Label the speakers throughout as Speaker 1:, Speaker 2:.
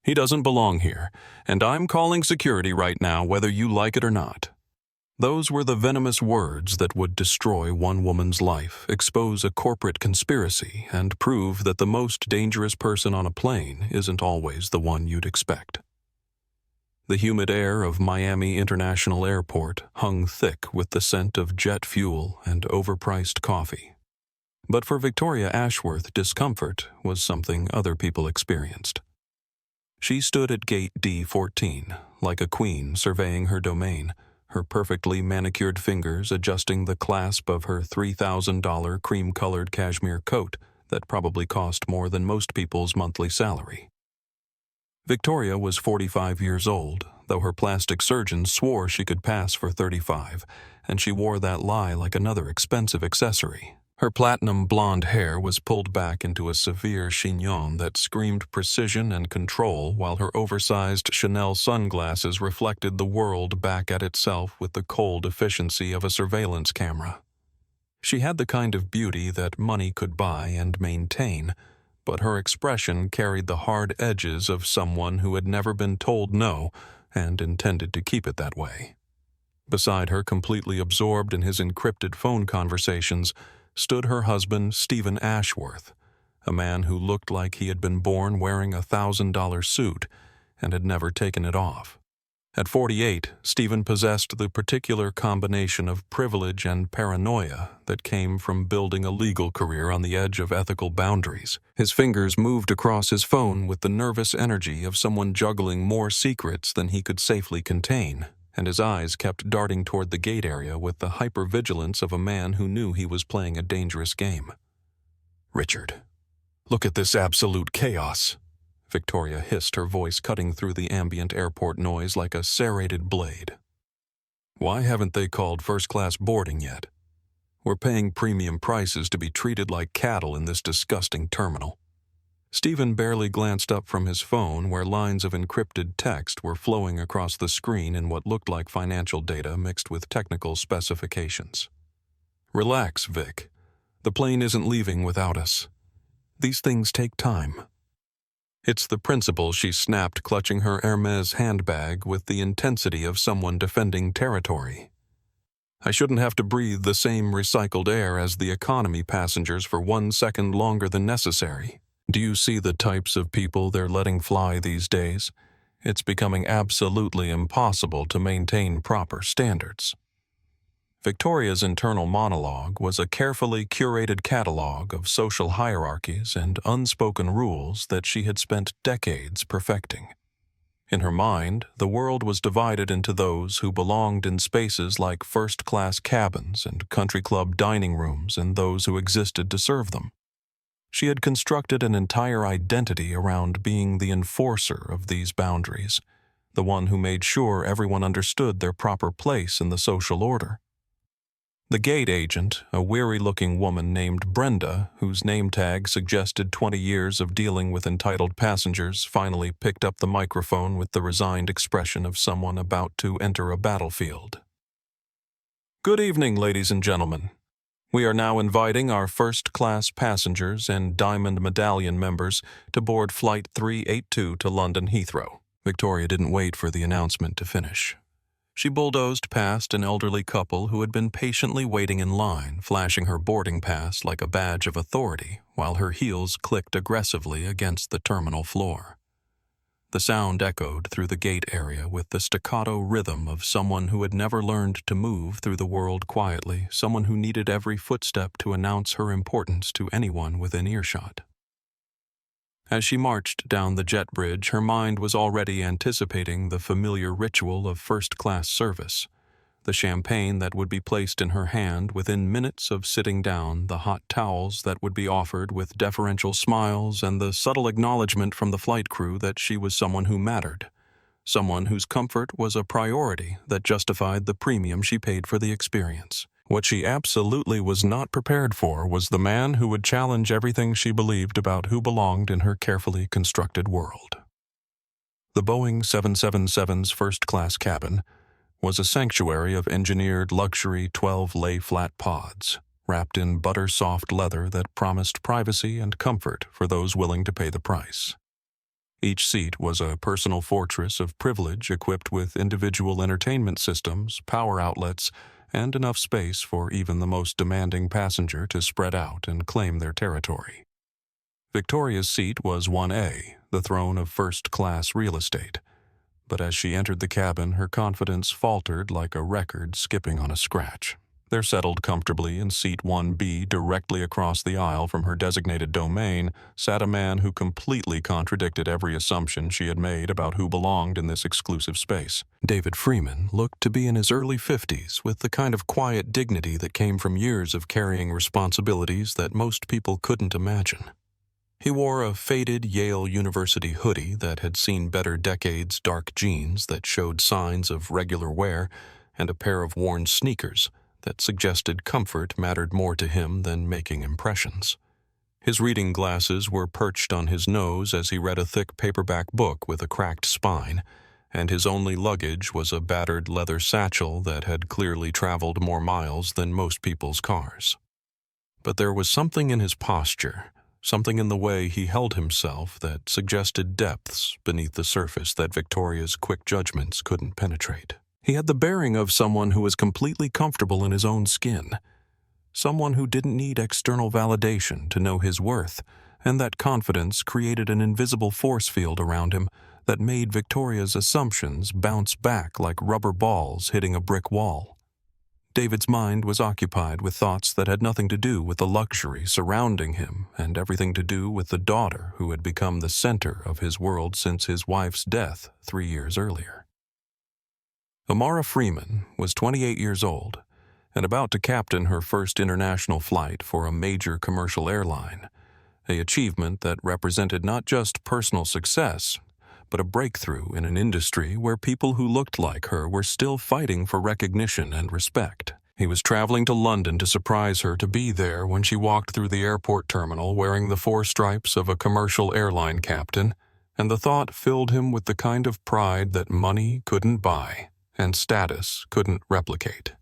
Speaker 1: He doesn't belong here, and I'm calling security right now whether you like it or not." Those were the venomous words that would destroy one woman's life, expose a corporate conspiracy, and prove that the most dangerous person on a plane isn't always the one you'd expect. The humid air of Miami International Airport hung thick with the scent of jet fuel and overpriced coffee. But for Victoria Ashworth, discomfort was something other people experienced. She stood at gate D14, like a queen surveying her domain, her perfectly manicured fingers adjusting the clasp of her $3,000 cream-colored cashmere coat that probably cost more than most people's monthly salary. Victoria was 45 years old, though her plastic surgeon swore she could pass for 35, and she wore that lie like another expensive accessory. Her platinum blonde hair was pulled back into a severe chignon that screamed precision and control, while her oversized Chanel sunglasses reflected the world back at itself with the cold efficiency of a surveillance camera. She had the kind of beauty that money could buy and maintain, but her expression carried the hard edges of someone who had never been told no and intended to keep it that way. Beside her, completely absorbed in his encrypted phone conversations, stood her husband, Stephen Ashworth, a man who looked like he had been born wearing a $1,000 suit and had never taken it off. At 48, Stephen possessed the particular combination of privilege and paranoia that came from building a legal career on the edge of ethical boundaries. His fingers moved across his phone with the nervous energy of someone juggling more secrets than he could safely contain, and his eyes kept darting toward the gate area with the hypervigilance of a man who knew he was playing a dangerous game. "Richard, look at this absolute chaos," Victoria hissed, her voice cutting through the ambient airport noise like a serrated blade. "Why haven't they called first-class boarding yet? We're paying premium prices to be treated like cattle in this disgusting terminal." Stephen barely glanced up from his phone, where lines of encrypted text were flowing across the screen in what looked like financial data mixed with technical specifications. "Relax, Vic. The plane isn't leaving without us. These things take time." "It's the principle," she snapped, clutching her Hermes handbag with the intensity of someone defending territory. "I shouldn't have to breathe the same recycled air as the economy passengers for 1 second longer than necessary. Do you see the types of people they're letting fly these days? It's becoming absolutely impossible to maintain proper standards." Victoria's internal monologue was a carefully curated catalog of social hierarchies and unspoken rules that she had spent decades perfecting. In her mind, the world was divided into those who belonged in spaces like first-class cabins and country club dining rooms and those who existed to serve them. She had constructed an entire identity around being the enforcer of these boundaries, the one who made sure everyone understood their proper place in the social order. The gate agent, a weary-looking woman named Brenda, whose name tag suggested 20 years of dealing with entitled passengers, finally picked up the microphone with the resigned expression of someone about to enter a battlefield. "Good evening, ladies and gentlemen. We are now inviting our first-class passengers and Diamond Medallion members to board Flight 382 to London Heathrow." Victoria didn't wait for the announcement to finish. She bulldozed past an elderly couple who had been patiently waiting in line, flashing her boarding pass like a badge of authority, while her heels clicked aggressively against the terminal floor. The sound echoed through the gate area with the staccato rhythm of someone who had never learned to move through the world quietly, someone who needed every footstep to announce her importance to anyone within earshot. As she marched down the jet bridge, her mind was already anticipating the familiar ritual of first-class service, the champagne that would be placed in her hand within minutes of sitting down, the hot towels that would be offered with deferential smiles, and the subtle acknowledgement from the flight crew that she was someone who mattered, someone whose comfort was a priority that justified the premium she paid for the experience. What she absolutely was not prepared for was the man who would challenge everything she believed about who belonged in her carefully constructed world. The Boeing 777's first-class cabin was a sanctuary of engineered luxury 12 lay-flat pods, wrapped in butter-soft leather that promised privacy and comfort for those willing to pay the price. Each seat was a personal fortress of privilege equipped with individual entertainment systems, power outlets, and enough space for even the most demanding passenger to spread out and claim their territory. Victoria's seat was 1A, the throne of first-class real estate. But as she entered the cabin, her confidence faltered like a record skipping on a scratch. There settled comfortably in seat 1B, directly across the aisle from her designated domain, sat a man who completely contradicted every assumption she had made about who belonged in this exclusive space. David Freeman looked to be in his early 50s, with the kind of quiet dignity that came from years of carrying responsibilities that most people couldn't imagine. He wore a faded Yale University hoodie that had seen better decades, dark jeans that showed signs of regular wear, and a pair of worn sneakers that suggested comfort mattered more to him than making impressions. His reading glasses were perched on his nose as he read a thick paperback book with a cracked spine, and his only luggage was a battered leather satchel that had clearly traveled more miles than most people's cars. But there was something in his posture, something in the way he held himself that suggested depths beneath the surface that Victoria's quick judgments couldn't penetrate. He had the bearing of someone who was completely comfortable in his own skin, someone who didn't need external validation to know his worth, and that confidence created an invisible force field around him that made Victoria's assumptions bounce back like rubber balls hitting a brick wall. David's mind was occupied with thoughts that had nothing to do with the luxury surrounding him and everything to do with the daughter who had become the center of his world since his wife's death 3 years earlier. Amara Freeman was 28 years old and about to captain her first international flight for a major commercial airline, an achievement that represented not just personal success, but a breakthrough in an industry where people who looked like her were still fighting for recognition and respect. He was traveling to London to surprise her to be there when she walked through the airport terminal wearing the 4 stripes of a commercial airline captain, and the thought filled him with the kind of pride that money couldn't buy and status couldn't replicate.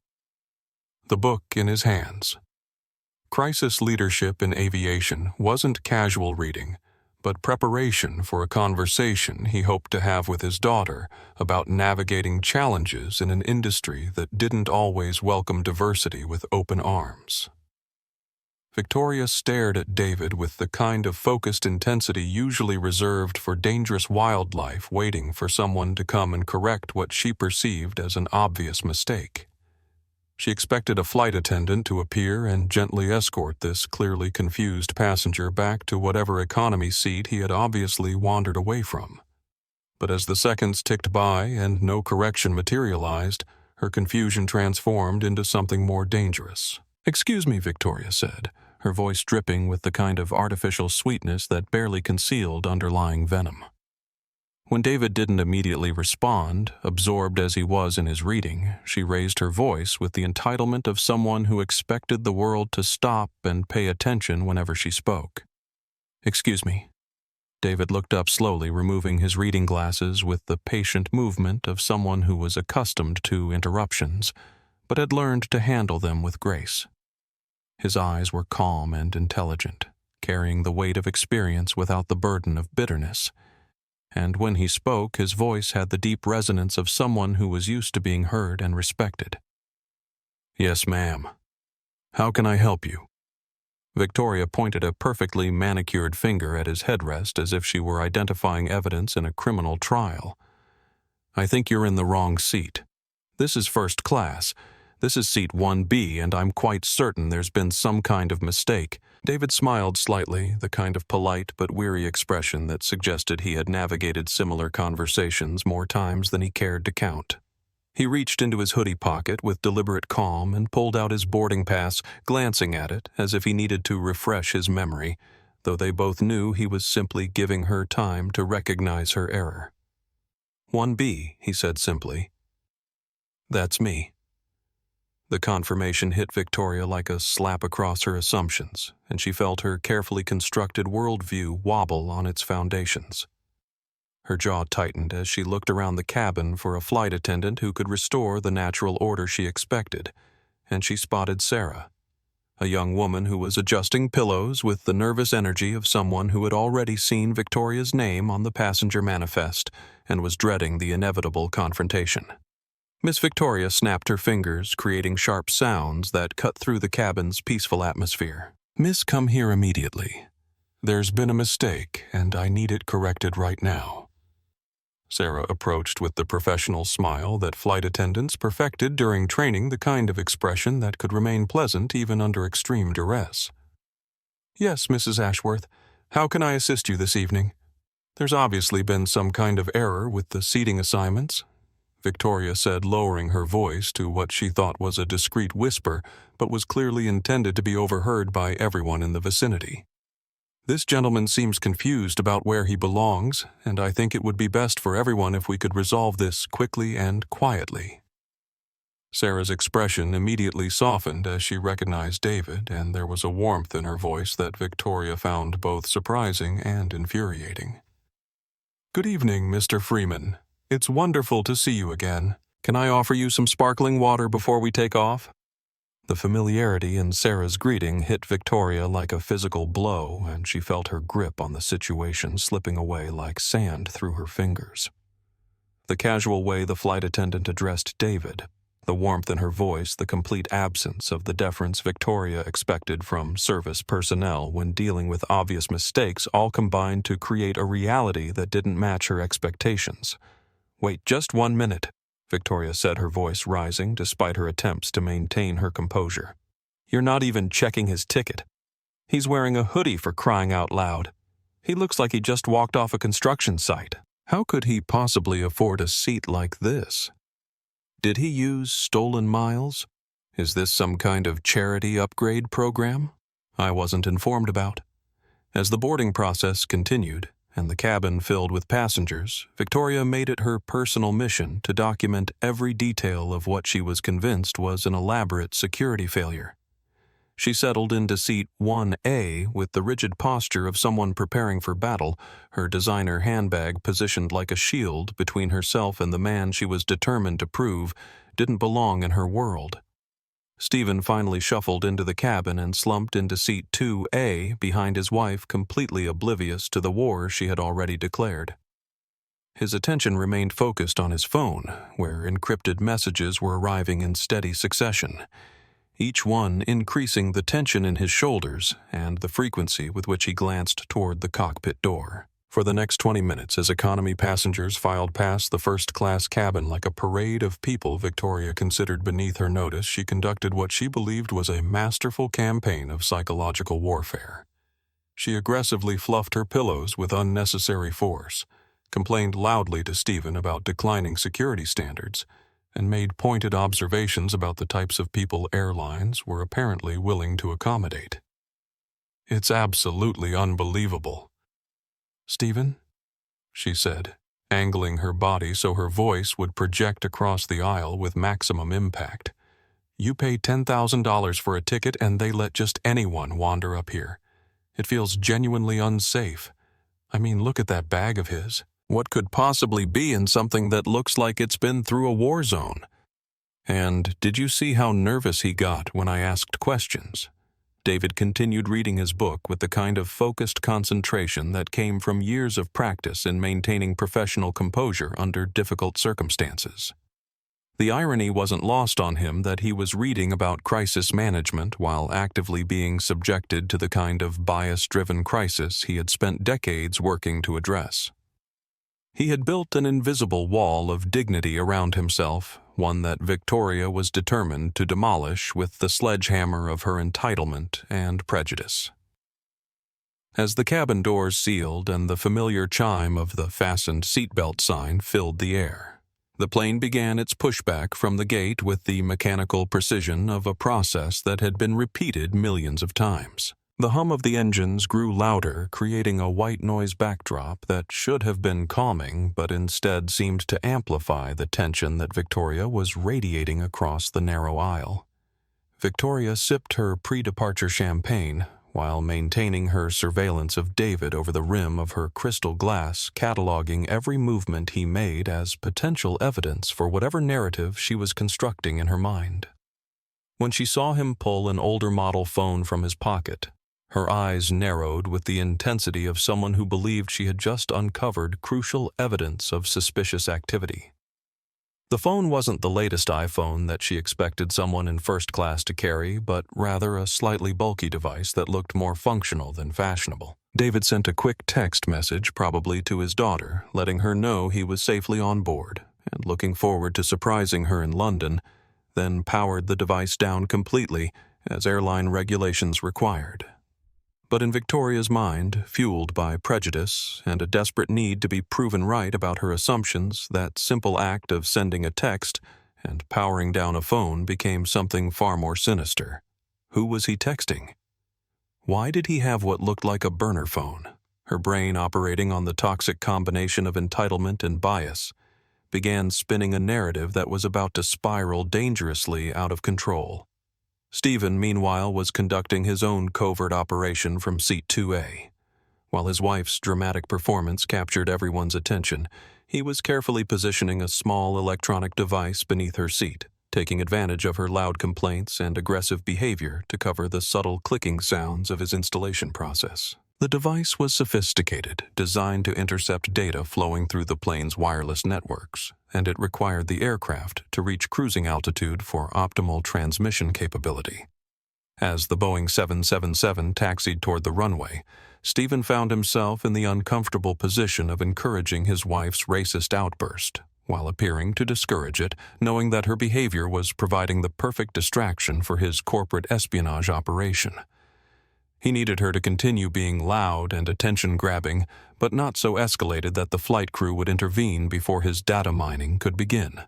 Speaker 1: The book in his hands. Crisis Leadership in Aviation wasn't casual reading, but preparation for a conversation he hoped to have with his daughter about navigating challenges in an industry that didn't always welcome diversity with open arms. Victoria stared at David with the kind of focused intensity usually reserved for dangerous wildlife waiting for someone to come and correct what she perceived as an obvious mistake. She expected a flight attendant to appear and gently escort this clearly confused passenger back to whatever economy seat he had obviously wandered away from. But as the seconds ticked by and no correction materialized, her confusion transformed into something more dangerous. "Excuse me," Victoria said, her voice dripping with the kind of artificial sweetness that barely concealed underlying venom. When David didn't immediately respond, absorbed as he was in his reading, she raised her voice with the entitlement of someone who expected the world to stop and pay attention whenever she spoke. "Excuse me." David looked up slowly, removing his reading glasses with the patient movement of someone who was accustomed to interruptions, but had learned to handle them with grace. His eyes were calm and intelligent, carrying the weight of experience without the burden of bitterness. And when he spoke, his voice had the deep resonance of someone who was used to being heard and respected. "Yes, ma'am. How can I help you?" Victoria pointed a perfectly manicured finger at his headrest as if she were identifying evidence in a criminal trial. "I think you're in the wrong seat. This is first class. This is seat 1B, and I'm quite certain there's been some kind of mistake." David smiled slightly, the kind of polite but weary expression that suggested he had navigated similar conversations more times than he cared to count. He reached into his hoodie pocket with deliberate calm and pulled out his boarding pass, glancing at it as if he needed to refresh his memory, though they both knew he was simply giving her time to recognize her error. 1B, he said simply. "That's me." The confirmation hit Victoria like a slap across her assumptions, and she felt her carefully constructed worldview wobble on its foundations. Her jaw tightened as she looked around the cabin for a flight attendant who could restore the natural order she expected, and she spotted Sarah. a young woman who was adjusting pillows with the nervous energy of someone who had already seen Victoria's name on the passenger manifest and was dreading the inevitable confrontation. Miss Victoria snapped her fingers, creating sharp sounds that cut through the cabin's peaceful atmosphere. "Miss, come here immediately. There's been a mistake, and I need it corrected right now." Sarah approached with the professional smile that flight attendants perfected during training, the kind of expression that could remain pleasant even under extreme duress. "Yes, Mrs. Ashworth. How can I assist you this evening? There's obviously been some kind of error with the seating assignments," Victoria said, lowering her voice to what she thought was a discreet whisper, but was clearly intended to be overheard by everyone in the vicinity. "This gentleman seems confused about where he belongs, and I think it would be best for everyone if we could resolve this quickly and quietly." Sarah's expression immediately softened as she recognized David, and there was a warmth in her voice that Victoria found both surprising and infuriating. "Good evening, Mr. Freeman. It's wonderful to see you again. Can I offer you some sparkling water before we take off?" The familiarity in Sarah's greeting hit Victoria like a physical blow, and she felt her grip on the situation slipping away like sand through her fingers. The casual way the flight attendant addressed David, the warmth in her voice, the complete absence of the deference Victoria expected from service personnel when dealing with obvious mistakes, all combined to create a reality that didn't match her expectations. "Wait just 1 minute," Victoria said, her voice rising despite her attempts to maintain her composure. "You're not even checking his ticket. He's wearing a hoodie, for crying out loud. He looks like he just walked off a construction site. How could he possibly afford a seat like this? Did he use stolen miles? Is this some kind of charity upgrade program I wasn't informed about?" As the boarding process continued, and the cabin filled with passengers, Victoria made it her personal mission to document every detail of what she was convinced was an elaborate security failure. She settled into seat 1A with the rigid posture of someone preparing for battle, her designer handbag positioned like a shield between herself and the man she was determined to prove didn't belong in her world. Stephen finally shuffled into the cabin and slumped into seat 2A behind his wife, completely oblivious to the war she had already declared. His attention remained focused on his phone, where encrypted messages were arriving in steady succession, each one increasing the tension in his shoulders and the frequency with which he glanced toward the cockpit door. For the next 20 minutes, as economy passengers filed past the first-class cabin like a parade of people Victoria considered beneath her notice, she conducted what she believed was a masterful campaign of psychological warfare. She aggressively fluffed her pillows with unnecessary force, complained loudly to Stephen about declining security standards, and made pointed observations about the types of people airlines were apparently willing to accommodate. "It's absolutely unbelievable." "Stephen," she said, angling her body so her voice would project across the aisle with maximum impact. "You pay $10,000 for a ticket and they let just anyone wander up here. It feels genuinely unsafe. I mean, look at that bag of his. What could possibly be in something that looks like it's been through a war zone? And did you see how nervous he got when I asked questions?" David continued reading his book with the kind of focused concentration that came from years of practice in maintaining professional composure under difficult circumstances. The irony wasn't lost on him that he was reading about crisis management while actively being subjected to the kind of bias-driven crisis he had spent decades working to address. He had built an invisible wall of dignity around himself, one that Victoria was determined to demolish with the sledgehammer of her entitlement and prejudice. As the cabin doors sealed and the familiar chime of the fastened seatbelt sign filled the air, the plane began its pushback from the gate with the mechanical precision of a process that had been repeated millions of times. The hum of the engines grew louder, creating a white noise backdrop that should have been calming but instead seemed to amplify the tension that Victoria was radiating across the narrow aisle. Victoria sipped her pre-departure champagne while maintaining her surveillance of David over the rim of her crystal glass, cataloging every movement he made as potential evidence for whatever narrative she was constructing in her mind. When she saw him pull an older model phone from his pocket, her eyes narrowed with the intensity of someone who believed she had just uncovered crucial evidence of suspicious activity. The phone wasn't the latest iPhone that she expected someone in first class to carry, but rather a slightly bulky device that looked more functional than fashionable. David sent a quick text message, probably to his daughter, letting her know he was safely on board and looking forward to surprising her in London, then powered the device down completely, as airline regulations required. But in Victoria's mind, fueled by prejudice and a desperate need to be proven right about her assumptions, that simple act of sending a text and powering down a phone became something far more sinister. Who was he texting? Why did he have what looked like a burner phone? Her brain, operating on the toxic combination of entitlement and bias, began spinning a narrative that was about to spiral dangerously out of control. Stephen, meanwhile, was conducting his own covert operation from seat 2A. While his wife's dramatic performance captured everyone's attention, he was carefully positioning a small electronic device beneath her seat, taking advantage of her loud complaints and aggressive behavior to cover the subtle clicking sounds of his installation process. The device was sophisticated, designed to intercept data flowing through the plane's wireless networks, and it required the aircraft to reach cruising altitude for optimal transmission capability. As the Boeing 777 taxied toward the runway, Stephen found himself in the uncomfortable position of encouraging his wife's racist outburst, while appearing to discourage it, knowing that her behavior was providing the perfect distraction for his corporate espionage operation. He needed her to continue being loud and attention-grabbing, but not so escalated that the flight crew would intervene before his data mining could begin.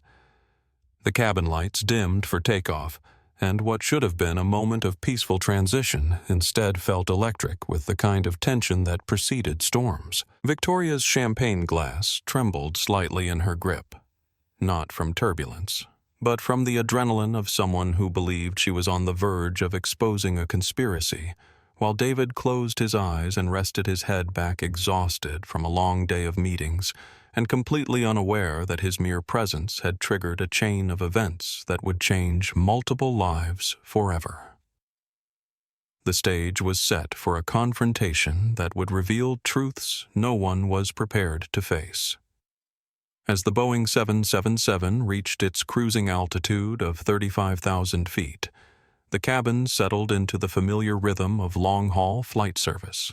Speaker 1: The cabin lights dimmed for takeoff, and what should have been a moment of peaceful transition instead felt electric with the kind of tension that preceded storms. Victoria's champagne glass trembled slightly in her grip, not from turbulence, but from the adrenaline of someone who believed she was on the verge of exposing a conspiracy, while David closed his eyes and rested his head back exhausted from a long day of meetings and completely unaware that his mere presence had triggered a chain of events that would change multiple lives forever. The stage was set for a confrontation that would reveal truths no one was prepared to face. As the Boeing 777 reached its cruising altitude of 35,000 feet, the cabin settled into the familiar rhythm of long-haul flight service.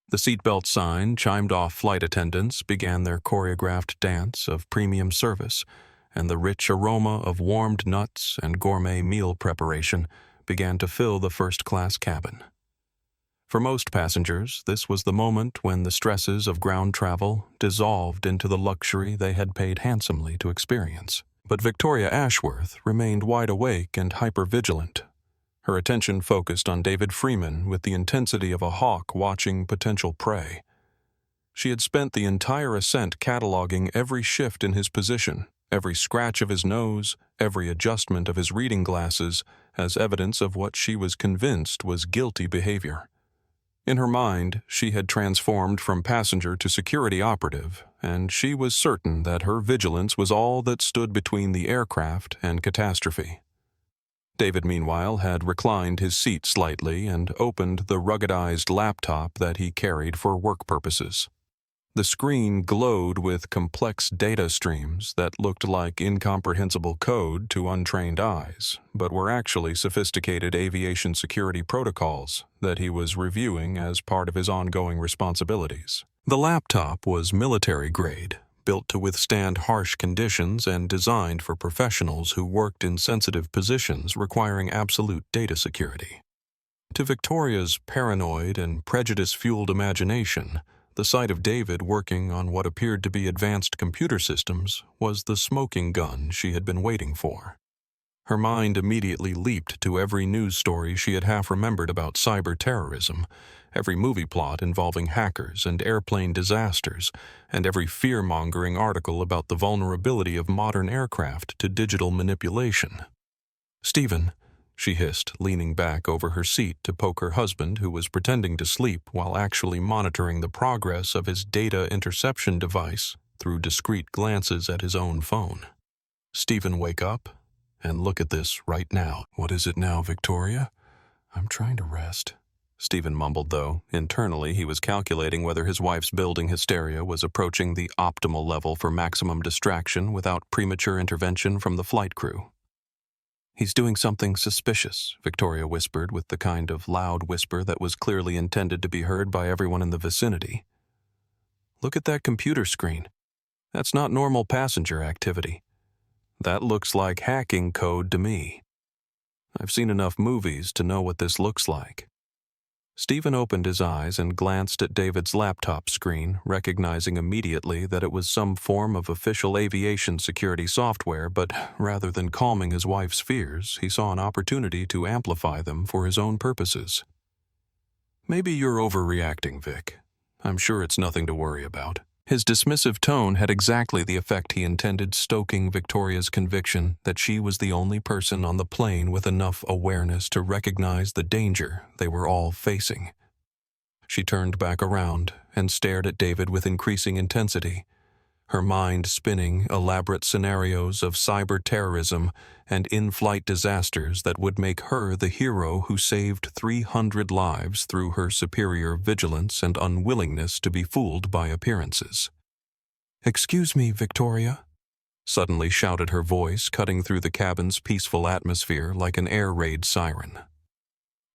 Speaker 1: The seatbelt sign chimed off, flight attendants began their choreographed dance of premium service, and the rich aroma of warmed nuts and gourmet meal preparation began to fill the first-class cabin. For most passengers, this was the moment when the stresses of ground travel dissolved into the luxury they had paid handsomely to experience. But Victoria Ashworth remained wide awake and hypervigilant, her attention focused on David Freeman with the intensity of a hawk watching potential prey. She had spent the entire ascent cataloging every shift in his position, every scratch of his nose, every adjustment of his reading glasses, as evidence of what she was convinced was guilty behavior. In her mind, she had transformed from passenger to security operative, and she was certain that her vigilance was all that stood between the aircraft and catastrophe. David, meanwhile, had reclined his seat slightly and opened the ruggedized laptop that he carried for work purposes. The screen glowed with complex data streams that looked like incomprehensible code to untrained eyes, but were actually sophisticated aviation security protocols that he was reviewing as part of his ongoing responsibilities. The laptop was military grade, built to withstand harsh conditions and designed for professionals who worked in sensitive positions requiring absolute data security. To Victoria's paranoid and prejudice-fueled imagination, the sight of David working on what appeared to be advanced computer systems was the smoking gun she had been waiting for. Her mind immediately leaped to every news story she had half remembered about cyber terrorism, every movie plot involving hackers and airplane disasters, and every fear-mongering article about the vulnerability of modern aircraft to digital manipulation. "Stephen," she hissed, leaning back over her seat to poke her husband, who was pretending to sleep while actually monitoring the progress of his data interception device through discreet glances at his own phone. "Stephen, wake up. And look at this right now. What is it now, Victoria? I'm trying to rest. Stephen mumbled, though. Internally, he was calculating whether his wife's building hysteria was approaching the optimal level for maximum distraction without premature intervention from the flight crew. He's doing something suspicious, Victoria whispered with the kind of loud whisper that was clearly intended to be heard by everyone in the vicinity. Look at that computer screen. That's not normal passenger activity. That looks like hacking code to me. I've seen enough movies to know what this looks like. Stephen opened his eyes and glanced at David's laptop screen, recognizing immediately that it was some form of official aviation security software, but rather than calming his wife's fears, he saw an opportunity to amplify them for his own purposes. Maybe you're overreacting, Vic. I'm sure it's nothing to worry about. His dismissive tone had exactly the effect he intended, stoking Victoria's conviction that she was the only person on the plane with enough awareness to recognize the danger they were all facing. She turned back around and stared at David with increasing intensity, her mind spinning elaborate scenarios of cyber-terrorism and in-flight disasters that would make her the hero who saved 300 lives through her superior vigilance and unwillingness to be fooled by appearances. "Excuse me, Victoria," suddenly shouted her voice, cutting through the cabin's peaceful atmosphere like an air raid siren.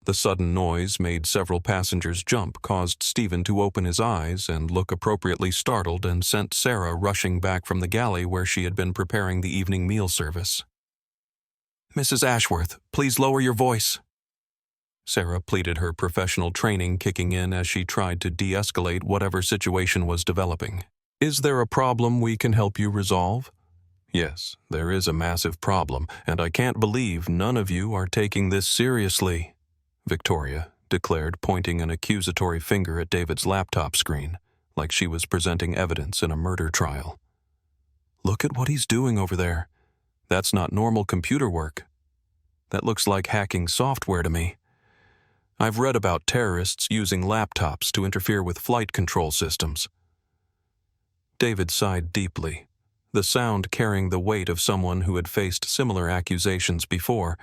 Speaker 1: The sudden noise made several passengers jump, caused Stephen to open his eyes and look appropriately startled, and sent Sarah rushing back from the galley where she had been preparing the evening meal service. "Mrs. Ashworth, please lower your voice." Sarah pleaded, her professional training kicking in as she tried to de-escalate whatever situation was developing. "Is there a problem we can help you resolve?" "Yes, there is a massive problem, and I can't believe none of you are taking this seriously," Victoria declared, pointing an accusatory finger at David's laptop screen, like she was presenting evidence in a murder trial. "Look at what he's doing over there. That's not normal computer work. That looks like hacking software to me. I've read about terrorists using laptops to interfere with flight control systems." David sighed deeply, the sound carrying the weight of someone who had faced similar accusations before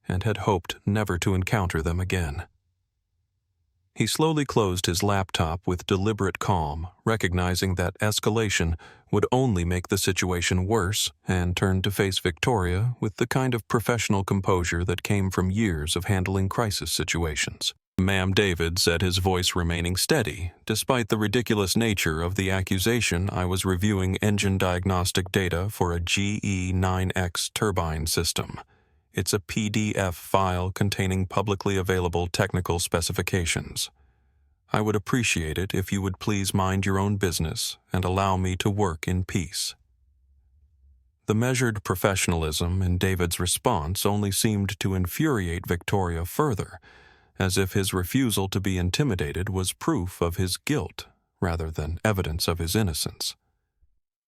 Speaker 1: and had hoped never to encounter them again. He slowly closed his laptop with deliberate calm, recognizing that escalation would only make the situation worse, and turned to face Victoria with the kind of professional composure that came from years of handling crisis situations. "Ma'am," David said, his voice remaining steady. "Despite the ridiculous nature of the accusation, I was reviewing engine diagnostic data for a GE9X turbine system. It's a PDF file containing publicly available technical specifications. I would appreciate it if you would please mind your own business and allow me to work in peace." The measured professionalism in David's response only seemed to infuriate Victoria further, as if his refusal to be intimidated was proof of his guilt rather than evidence of his innocence.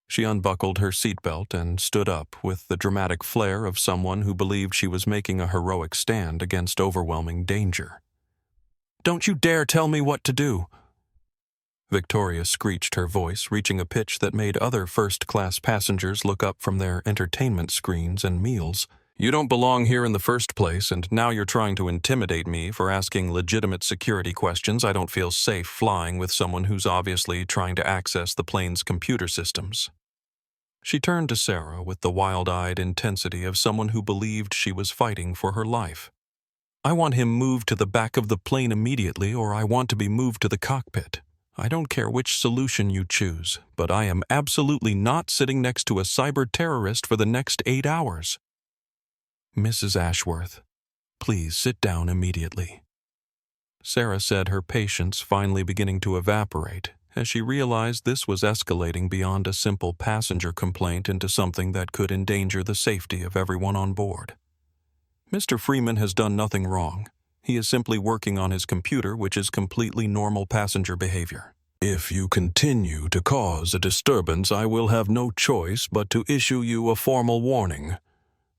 Speaker 1: She unbuckled her seatbelt and stood up with the dramatic flair of someone who believed she was making a heroic stand against overwhelming danger. "Don't you dare tell me what to do!" Victoria screeched, her voice reaching a pitch that made other first-class passengers look up from their entertainment screens and meals. "You don't belong here in the first place, and now you're trying to intimidate me for asking legitimate security questions. I don't feel safe flying with someone who's obviously trying to access the plane's computer systems." She turned to Sarah with the wild-eyed intensity of someone who believed she was fighting for her life. "I want him moved to the back of the plane immediately, or I want to be moved to the cockpit. I don't care which solution you choose, but I am absolutely not sitting next to a cyber-terrorist for the next 8 hours. "Mrs. Ashworth, please sit down immediately." Sarah said, her patience finally beginning to evaporate as she realized this was escalating beyond a simple passenger complaint into something that could endanger the safety of everyone on board. "Mr. Freeman has done nothing wrong. He is simply working on his computer, which is completely normal passenger behavior. If you continue to cause a disturbance, I will have no choice but to issue you a formal warning."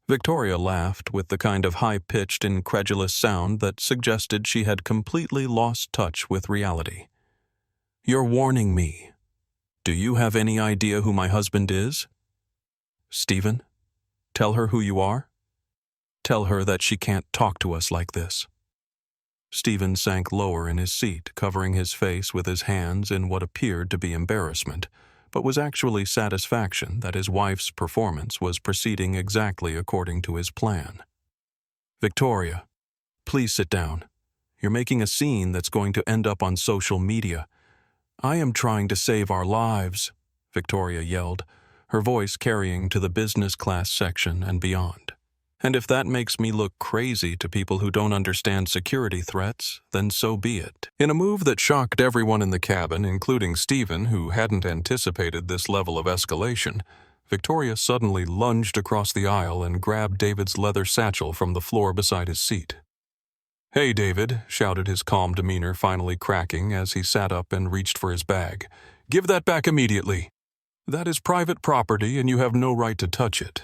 Speaker 1: Victoria laughed with the kind of high-pitched, incredulous sound that suggested she had completely lost touch with reality. "You're warning me. Do you have any idea who my husband is?" "Stephen, tell her who you are." Tell her that she can't talk to us like this." Stephen sank lower in his seat, covering his face with his hands in what appeared to be embarrassment, but was actually satisfaction that his wife's performance was proceeding exactly according to his plan. "Victoria, please sit down. You're making a scene that's going to end up on social media. I am trying to save our lives," Victoria yelled, her voice carrying to the business class section and beyond. "And if that makes me look crazy to people who don't understand security threats, then so be it." In a move that shocked everyone in the cabin, including Stephen, who hadn't anticipated this level of escalation, Victoria suddenly lunged across the aisle and grabbed David's leather satchel from the floor beside his seat. "Hey, David," shouted his calm demeanor finally cracking as he sat up and reached for his bag. "Give that back immediately. That is private property and you have no right to touch it.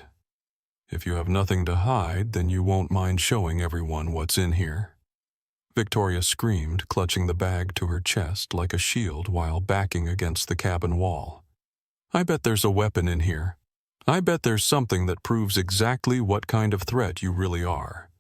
Speaker 1: If you have nothing to hide, then you won't mind showing everyone what's in here." Victoria screamed, clutching the bag to her chest like a shield while backing against the cabin wall. "I bet there's a weapon in here. I bet there's something that proves exactly what kind of threat you really are."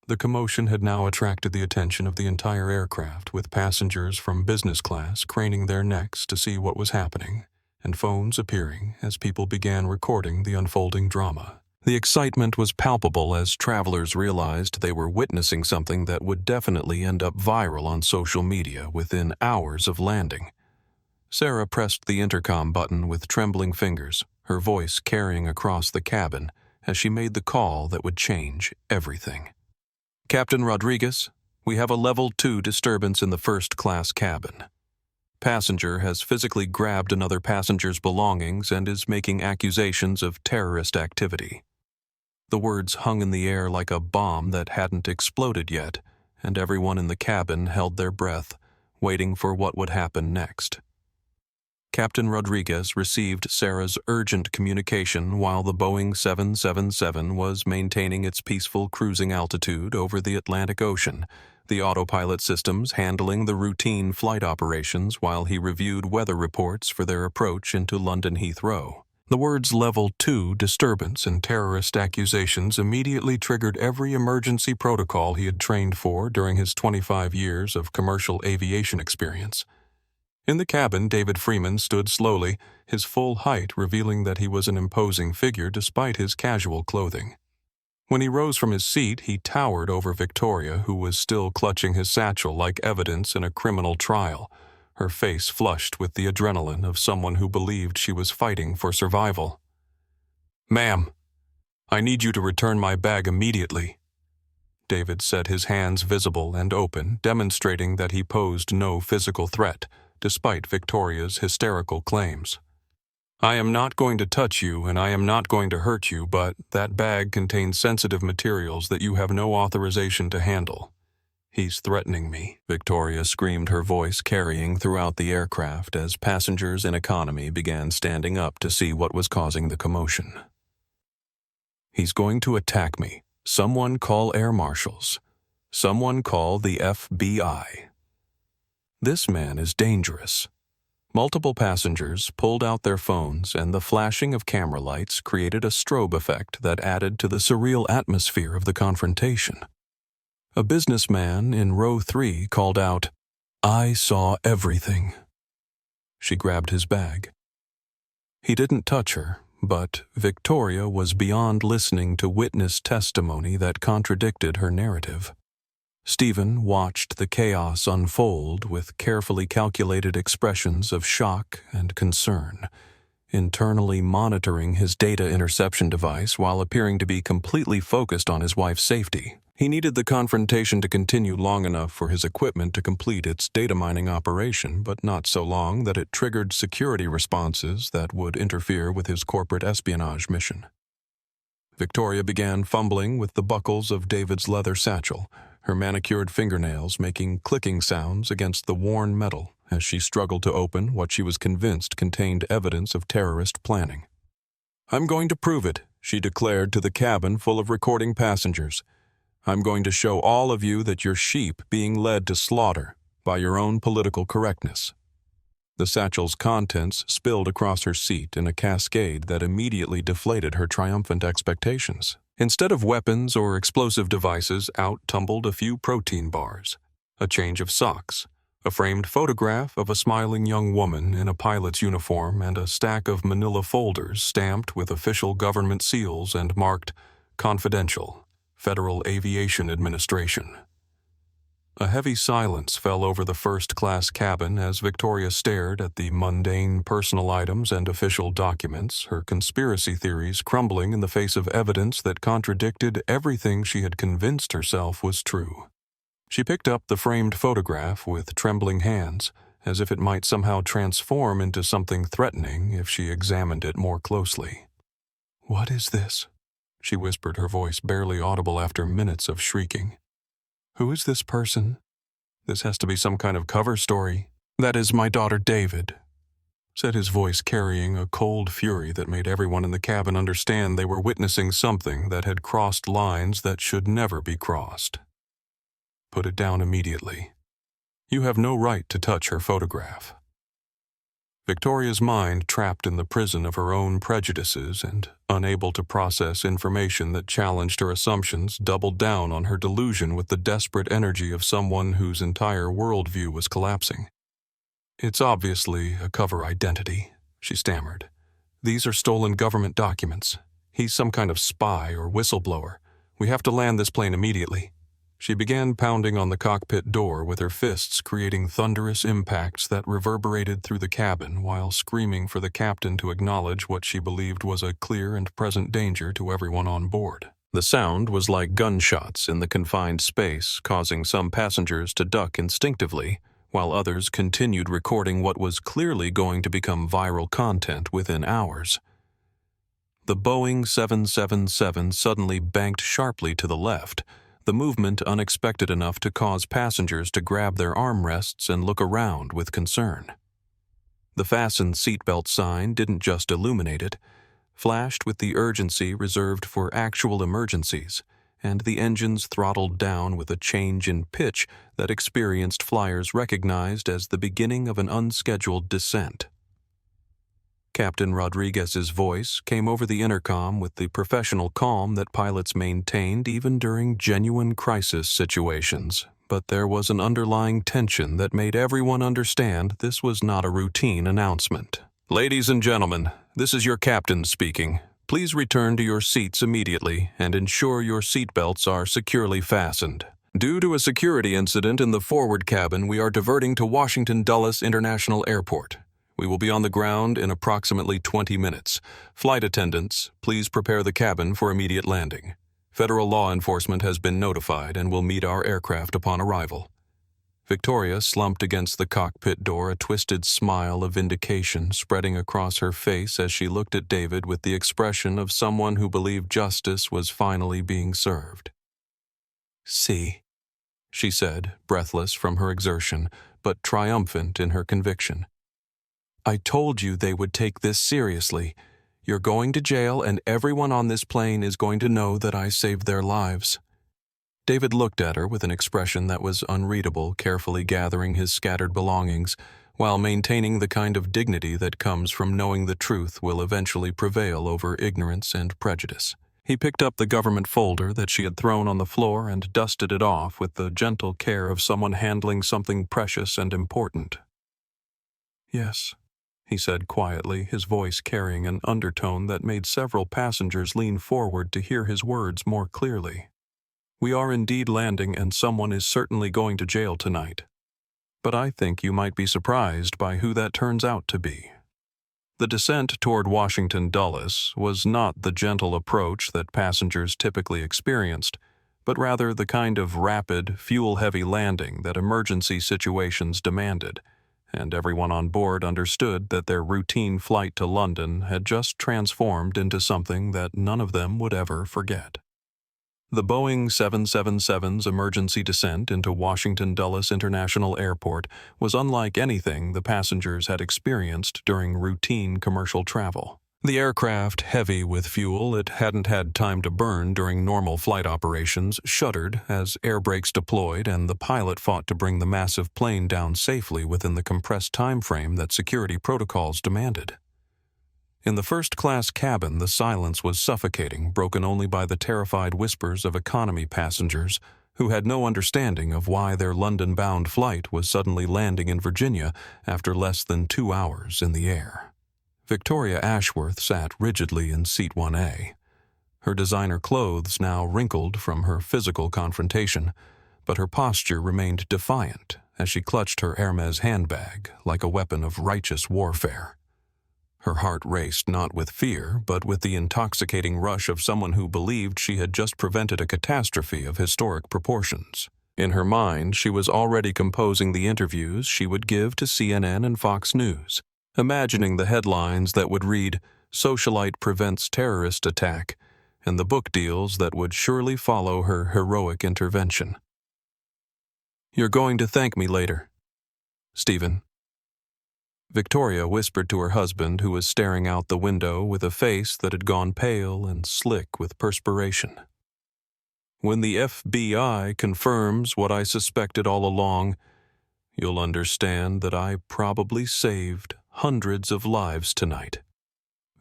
Speaker 1: The commotion had now attracted the attention of the entire aircraft, with passengers from business class craning their necks to see what was happening, and phones appearing as people began recording the unfolding drama. The excitement was palpable as travelers realized they were witnessing something that would definitely end up viral on social media within hours of landing. Sarah pressed the intercom button with trembling fingers, her voice carrying across the cabin as she made the call that would change everything. "Captain Rodriguez, we have a Level 2 disturbance in the first-class cabin. Passenger has physically grabbed another passenger's belongings and is making accusations of terrorist activity." The words hung in the air like a bomb that hadn't exploded yet, and everyone in the cabin held their breath, waiting for what would happen next. Captain Rodriguez received Sarah's urgent communication while the Boeing 777 was maintaining its peaceful cruising altitude over the Atlantic Ocean, the autopilot systems handling the routine flight operations while he reviewed weather reports for their approach into London Heathrow. The words Level 2 disturbance and terrorist accusations immediately triggered every emergency protocol he had trained for during his 25 years of commercial aviation experience. In the cabin, David Freeman stood slowly, his full height revealing that he was an imposing figure despite his casual clothing. When he rose from his seat, he towered over Victoria, who was still clutching his satchel like evidence in a criminal trial, her face flushed with the adrenaline of someone who believed she was fighting for survival. "Ma'am, I need you to return my bag immediately." David said, his hands visible and open, demonstrating that he posed no physical threat, despite Victoria's hysterical claims. "I am not going to touch you and I am not going to hurt you, but that bag contains sensitive materials that you have no authorization to handle. He's threatening me," Victoria screamed, her voice carrying throughout the aircraft as passengers in economy began standing up to see what was causing the commotion. "He's going to attack me. Someone call air marshals. Someone call the FBI. This man is dangerous." Multiple passengers pulled out their phones, and the flashing of camera lights created a strobe effect that added to the surreal atmosphere of the confrontation. A businessman in row 3 called out, "I saw everything." She grabbed his bag. He didn't touch her, but Victoria was beyond listening to witness testimony that contradicted her narrative. Stephen watched the chaos unfold with carefully calculated expressions of shock and concern, internally monitoring his data interception device while appearing to be completely focused on his wife's safety. He needed the confrontation to continue long enough for his equipment to complete its data mining operation, but not so long that it triggered security responses that would interfere with his corporate espionage mission. Victoria began fumbling with the buckles of David's leather satchel, her manicured fingernails making clicking sounds against the worn metal as she struggled to open what she was convinced contained evidence of terrorist planning. "I'm going to prove it," she declared to the cabin full of recording passengers. "I'm going to show all of you that you're sheep being led to slaughter by your own political correctness." The satchel's contents spilled across her seat in a cascade that immediately deflated her triumphant expectations. Instead of weapons or explosive devices, out tumbled a few protein bars, a change of socks, a framed photograph of a smiling young woman in a pilot's uniform, and a stack of manila folders stamped with official government seals and marked Confidential, Federal Aviation Administration. A heavy silence fell over the first-class cabin as Victoria stared at the mundane personal items and official documents, her conspiracy theories crumbling in the face of evidence that contradicted everything she had convinced herself was true. She picked up the framed photograph with trembling hands, as if it might somehow transform into something threatening if she examined it more closely. "What is this?" she whispered, her voice barely audible after minutes of shrieking. "Who is this person? This has to be some kind of cover story." "That is my daughter David," said his voice, carrying a cold fury that made everyone in the cabin understand they were witnessing something that had crossed lines that should never be crossed. "Put it down immediately. You have no right to touch her photograph." Victoria's mind, trapped in the prison of her own prejudices and unable to process information that challenged her assumptions, doubled down on her delusion with the desperate energy of someone whose entire worldview was collapsing. "It's obviously a cover identity," she stammered. "These are stolen government documents. He's some kind of spy or whistleblower. We have to land this plane immediately." She began pounding on the cockpit door with her fists, creating thunderous impacts that reverberated through the cabin while screaming for the captain to acknowledge what she believed was a clear and present danger to everyone on board. The sound was like gunshots in the confined space, causing some passengers to duck instinctively, while others continued recording what was clearly going to become viral content within hours. The Boeing 777 suddenly banked sharply to the left, the movement unexpected enough to cause passengers to grab their armrests and look around with concern. The fastened seatbelt sign didn't just illuminate it, flashed with the urgency reserved for actual emergencies, and the engines throttled down with a change in pitch that experienced flyers recognized as the beginning of an unscheduled descent. Captain Rodriguez's voice came over the intercom with the professional calm that pilots maintained even during genuine crisis situations, but there was an underlying tension that made everyone understand this was not a routine announcement. "Ladies and gentlemen, this is your captain speaking. Please return to your seats immediately and ensure your seatbelts are securely fastened. Due to a security incident in the forward cabin, we are diverting to Washington Dulles International Airport. We will be on the ground in approximately 20 minutes. Flight attendants, please prepare the cabin for immediate landing. Federal law enforcement has been notified and will meet our aircraft upon arrival." Victoria slumped against the cockpit door, a twisted smile of vindication spreading across her face as she looked at David with the expression of someone who believed justice was finally being served. "See," she said, breathless from her exertion, but triumphant in her conviction. "I told you they would take this seriously. You're going to jail, and everyone on this plane is going to know that I saved their lives." David looked at her with an expression that was unreadable, carefully gathering his scattered belongings, while maintaining the kind of dignity that comes from knowing the truth will eventually prevail over ignorance and prejudice. He picked up the government folder that she had thrown on the floor and dusted it off with the gentle care of someone handling something precious and important. "Yes," he said quietly, his voice carrying an undertone that made several passengers lean forward to hear his words more clearly. "We are indeed landing, and someone is certainly going to jail tonight. But I think you might be surprised by who that turns out to be." The descent toward Washington Dulles was not the gentle approach that passengers typically experienced, but rather the kind of rapid, fuel-heavy landing that emergency situations demanded, and everyone on board understood that their routine flight to London had just transformed into something that none of them would ever forget. The Boeing 777's emergency descent into Washington Dulles International Airport was unlike anything the passengers had experienced during routine commercial travel. The aircraft, heavy with fuel it hadn't had time to burn during normal flight operations, shuddered as air brakes deployed and the pilot fought to bring the massive plane down safely within the compressed time frame that security protocols demanded. In the first-class cabin, the silence was suffocating, broken only by the terrified whispers of economy passengers who had no understanding of why their London-bound flight was suddenly landing in Virginia after less than 2 hours in the air. Victoria Ashworth sat rigidly in seat 1A, her designer clothes now wrinkled from her physical confrontation, but her posture remained defiant as she clutched her Hermes handbag like a weapon of righteous warfare. Her heart raced not with fear, but with the intoxicating rush of someone who believed she had just prevented a catastrophe of historic proportions. In her mind, she was already composing the interviews she would give to CNN and Fox News, imagining the headlines that would read, "Socialite Prevents Terrorist Attack," and the book deals that would surely follow her heroic intervention. "You're going to thank me later, Stephen," Victoria whispered to her husband, who was staring out the window with a face that had gone pale and slick with perspiration. "When the FBI confirms what I suspected all along, you'll understand that I probably saved hundreds of lives tonight.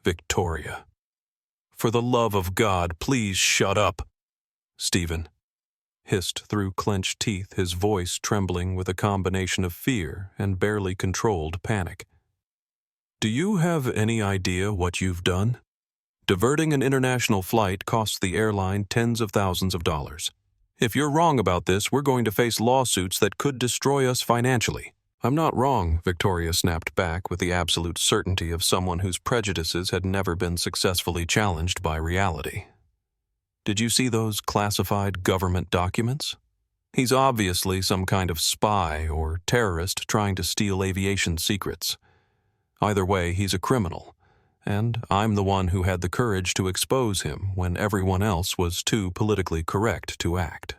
Speaker 1: Victoria. For the love of God, please shut up." Stephen hissed through clenched teeth, his voice trembling with a combination of fear and barely controlled panic. "Do you have any idea what you've done? Diverting an international flight costs the airline tens of thousands of dollars. If you're wrong about this, we're going to face lawsuits that could destroy us financially." "I'm not wrong," Victoria snapped back with the absolute certainty of someone whose prejudices had never been successfully challenged by reality. "Did you see those classified government documents? He's obviously some kind of spy or terrorist trying to steal aviation secrets. Either way, he's a criminal, and I'm the one who had the courage to expose him when everyone else was too politically correct to act."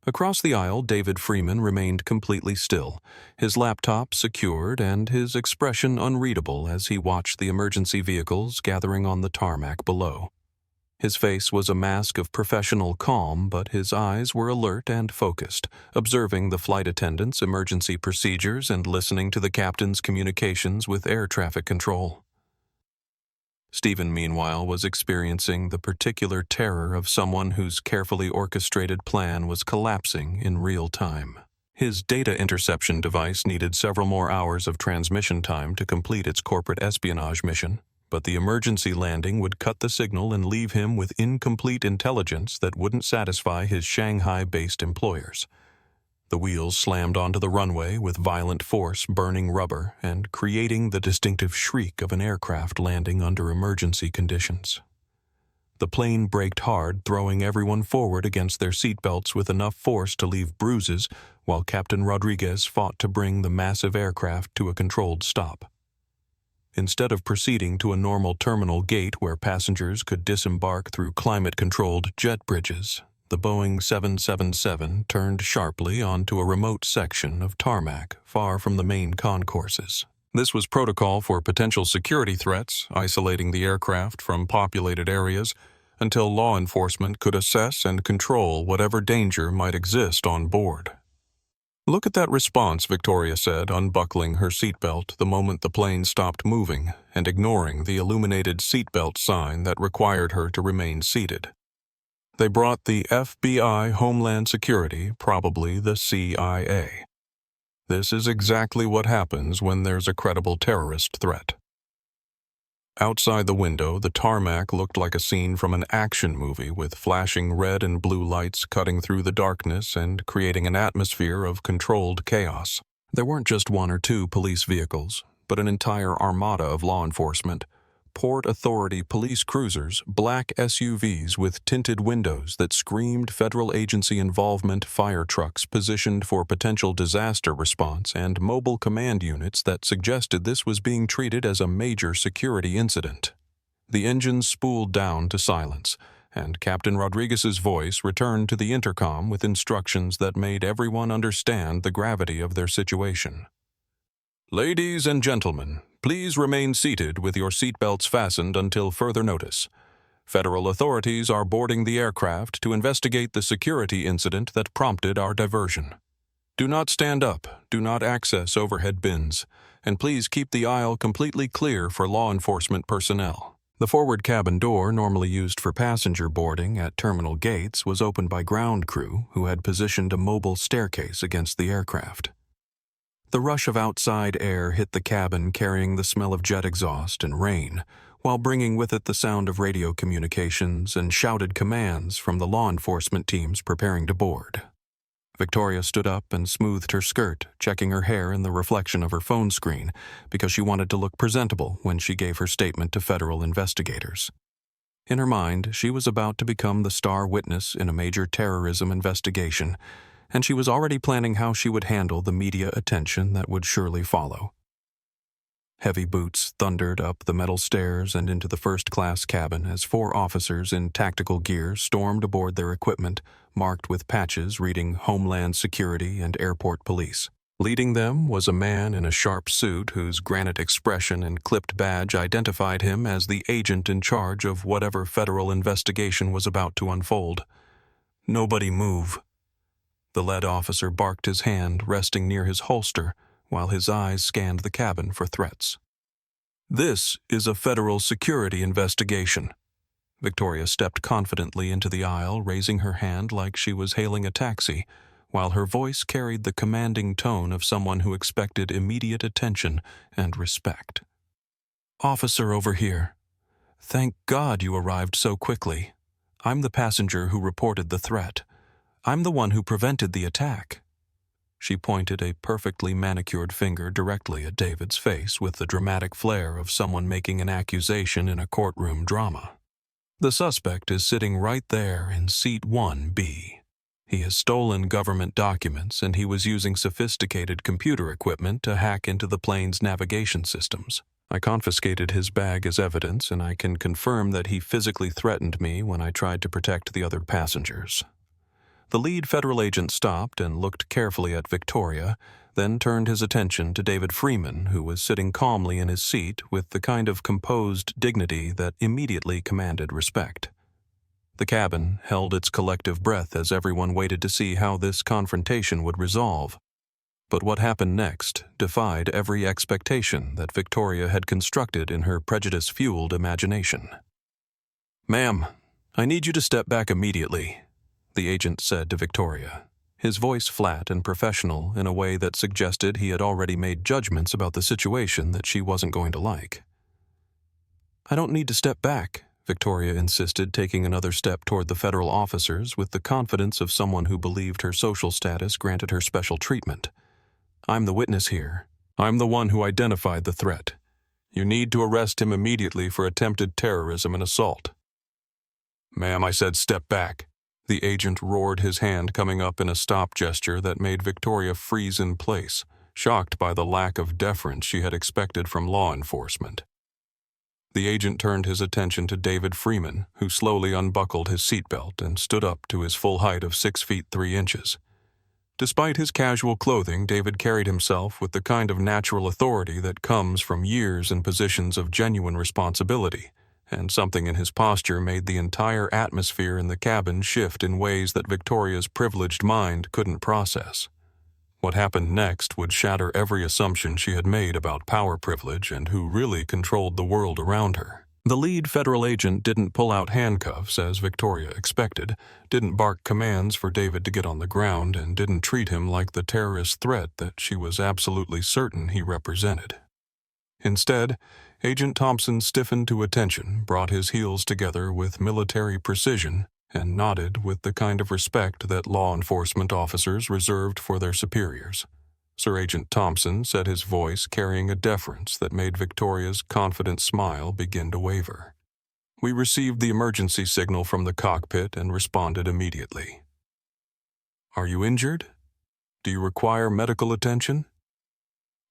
Speaker 1: Across the aisle, David Freeman remained completely still, his laptop secured and his expression unreadable as he watched the emergency vehicles gathering on the tarmac below. His face was a mask of professional calm, but his eyes were alert and focused, observing the flight attendants' emergency procedures and listening to the captain's communications with air traffic control. Stephen, meanwhile, was experiencing the particular terror of someone whose carefully orchestrated plan was collapsing in real time. His data interception device needed several more hours of transmission time to complete its corporate espionage mission, but the emergency landing would cut the signal and leave him with incomplete intelligence that wouldn't satisfy his Shanghai-based employers. The wheels slammed onto the runway with violent force, burning rubber and creating the distinctive shriek of an aircraft landing under emergency conditions. The plane braked hard, throwing everyone forward against their seatbelts with enough force to leave bruises, while Captain Rodriguez fought to bring the massive aircraft to a controlled stop. Instead of proceeding to a normal terminal gate where passengers could disembark through climate-controlled jet bridges, the Boeing 777 turned sharply onto a remote section of tarmac far from the main concourses. This was protocol for potential security threats, isolating the aircraft from populated areas until law enforcement could assess and control whatever danger might exist on board. "Look at that response," Victoria said, unbuckling her seatbelt the moment the plane stopped moving and ignoring the illuminated seatbelt sign that required her to remain seated. They brought the FBI, Homeland Security, probably the CIA. This is exactly what happens when there's a credible terrorist threat. Outside the window, the tarmac looked like a scene from an action movie with flashing red and blue lights cutting through the darkness and creating an atmosphere of controlled chaos. There weren't just one or two police vehicles, but an entire armada of law enforcement. Port Authority police cruisers, black SUVs with tinted windows that screamed federal agency involvement, fire trucks positioned for potential disaster response, and mobile command units that suggested this was being treated as a major security incident. The engines spooled down to silence, and Captain Rodriguez's voice returned to the intercom with instructions that made everyone understand the gravity of their situation. "Ladies and gentlemen, please remain seated with your seatbelts fastened until further notice. Federal authorities are boarding the aircraft to investigate the security incident that prompted our diversion. Do not stand up, do not access overhead bins, and please keep the aisle completely clear for law enforcement personnel. The forward cabin door, normally used for passenger boarding at terminal gates, was opened by ground crew who had positioned a mobile staircase against the aircraft. The rush of outside air hit the cabin, carrying the smell of jet exhaust and rain, while bringing with it the sound of radio communications and shouted commands from the law enforcement teams preparing to board. Victoria stood up and smoothed her skirt, checking her hair in the reflection of her phone screen because she wanted to look presentable when she gave her statement to federal investigators. In her mind, she was about to become the star witness in a major terrorism investigation, and she was already planning how she would handle the media attention that would surely follow. Heavy boots thundered up the metal stairs and into the first-class cabin as 4 officers in tactical gear stormed aboard their equipment, marked with patches reading Homeland Security and Airport Police. Leading them was a man in a sharp suit whose granite expression and clipped badge identified him as the agent in charge of whatever federal investigation was about to unfold. "Nobody move." The lead officer barked, his hand resting near his holster, while his eyes scanned the cabin for threats. "This is a federal security investigation." Victoria stepped confidently into the aisle, raising her hand like she was hailing a taxi, while her voice carried the commanding tone of someone who expected immediate attention and respect. "Officer over here. Thank God you arrived so quickly. I'm the passenger who reported the threat. I'm the one who prevented the attack." She pointed a perfectly manicured finger directly at David's face with the dramatic flair of someone making an accusation in a courtroom drama. "The suspect is sitting right there in seat 1B. He has stolen government documents, and he was using sophisticated computer equipment to hack into the plane's navigation systems. I confiscated his bag as evidence, and I can confirm that he physically threatened me when I tried to protect the other passengers." The lead federal agent stopped and looked carefully at Victoria, then turned his attention to David Freeman, who was sitting calmly in his seat with the kind of composed dignity that immediately commanded respect. The cabin held its collective breath as everyone waited to see how this confrontation would resolve. But what happened next defied every expectation that Victoria had constructed in her prejudice-fueled imagination. "Ma'am, I need you to step back immediately," the agent said to Victoria, his voice flat and professional in a way that suggested he had already made judgments about the situation that she wasn't going to like. "I don't need to step back," Victoria insisted, taking another step toward the federal officers with the confidence of someone who believed her social status granted her special treatment. "I'm the witness here. I'm the one who identified the threat. You need to arrest him immediately for attempted terrorism and assault." "Ma'am, I said step back." The agent roared, his hand coming up in a stop gesture that made Victoria freeze in place, shocked by the lack of deference she had expected from law enforcement. The agent turned his attention to David Freeman, who slowly unbuckled his seatbelt and stood up to his full height of 6 feet 3 inches. Despite his casual clothing, David carried himself with the kind of natural authority that comes from years in positions of genuine responsibility, and something in his posture made the entire atmosphere in the cabin shift in ways that Victoria's privileged mind couldn't process. What happened next would shatter every assumption she had made about power privilege and who really controlled the world around her. The lead federal agent didn't pull out handcuffs as Victoria expected, didn't bark commands for David to get on the ground, and didn't treat him like the terrorist threat that she was absolutely certain he represented. Instead, Agent Thompson stiffened to attention, brought his heels together with military precision, and nodded with the kind of respect that law enforcement officers reserved for their superiors. Sir Agent Thompson said, his voice carrying a deference that made Victoria's confident smile begin to waver. "We received the emergency signal from the cockpit and responded immediately." "Are you injured? Do you require medical attention?"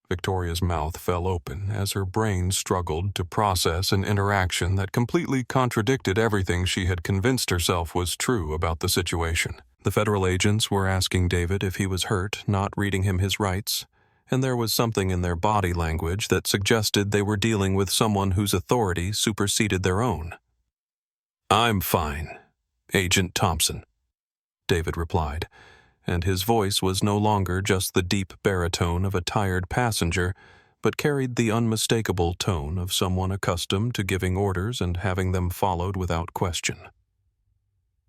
Speaker 1: Victoria's mouth fell open as her brain struggled to process an interaction that completely contradicted everything she had convinced herself was true about the situation. The federal agents were asking David if he was hurt, not reading him his rights, and there was something in their body language that suggested they were dealing with someone whose authority superseded their own. "I'm fine, Agent Thompson," David replied, and his voice was no longer just the deep baritone of a tired passenger, but carried the unmistakable tone of someone accustomed to giving orders and having them followed without question.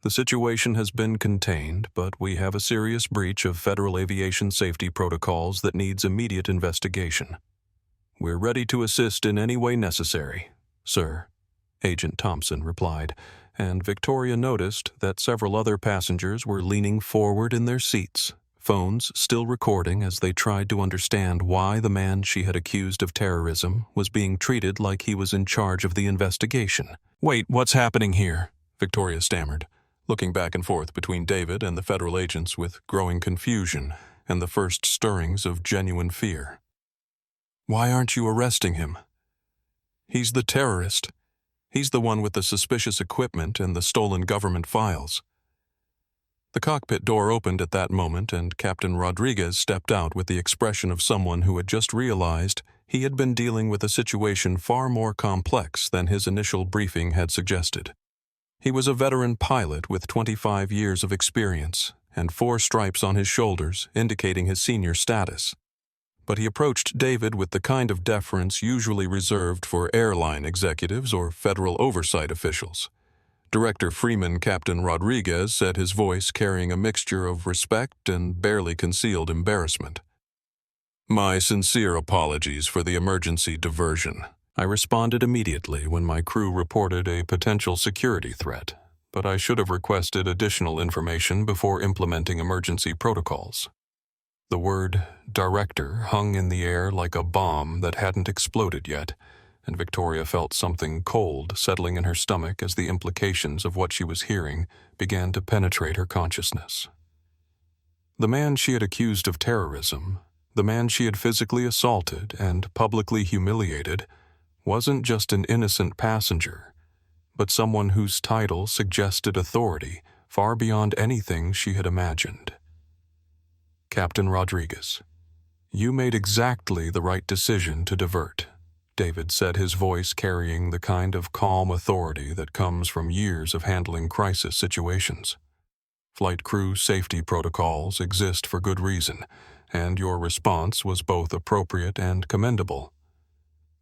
Speaker 1: The situation has been contained, but we have a serious breach of federal aviation safety protocols that needs immediate investigation. We're ready to assist in any way necessary, sir, Agent Thompson replied, and Victoria noticed that several other passengers were leaning forward in their seats, phones still recording as they tried to understand why the man she had accused of terrorism was being treated like he was in charge of the investigation. "Wait, what's happening here?" Victoria stammered, looking back and forth between David and the federal agents with growing confusion and the first stirrings of genuine fear. "Why aren't you arresting him? He's the terrorist. He's the one with the suspicious equipment and the stolen government files." The cockpit door opened at that moment, and Captain Rodriguez stepped out with the expression of someone who had just realized he had been dealing with a situation far more complex than his initial briefing had suggested. He was a veteran pilot with 25 years of experience and 4 stripes on his shoulders, indicating his senior status. But he approached David with the kind of deference usually reserved for airline executives or federal oversight officials. Director Freeman Captain Rodriguez said, his voice carrying a mixture of respect and barely concealed embarrassment. "My sincere apologies for the emergency diversion. I responded immediately when my crew reported a potential security threat, but I should have requested additional information before implementing emergency protocols." The word "director" hung in the air like a bomb that hadn't exploded yet, and Victoria felt something cold settling in her stomach as the implications of what she was hearing began to penetrate her consciousness. The man she had accused of terrorism, the man she had physically assaulted and publicly humiliated, wasn't just an innocent passenger, but someone whose title suggested authority far beyond anything she had imagined. "Captain Rodriguez, you made exactly the right decision to divert," David said, his voice carrying the kind of calm authority that comes from years of handling crisis situations. "Flight crew safety protocols exist for good reason, and your response was both appropriate and commendable.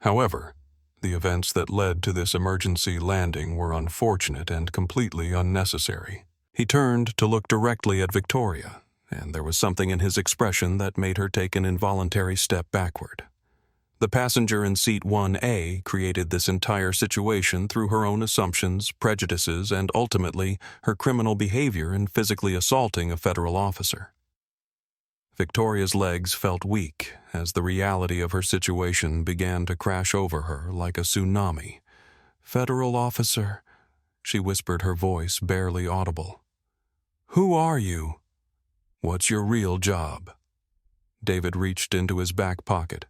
Speaker 1: However, the events that led to this emergency landing were unfortunate and completely unnecessary." He turned to look directly at Victoria, and there was something in his expression that made her take an involuntary step backward. The passenger in seat 1A created this entire situation through her own assumptions, prejudices, and ultimately her criminal behavior in physically assaulting a federal officer. Victoria's legs felt weak as the reality of her situation began to crash over her like a tsunami. "Federal officer," she whispered, her voice barely audible. "Who are you? What's your real job?" David reached into his back pocket,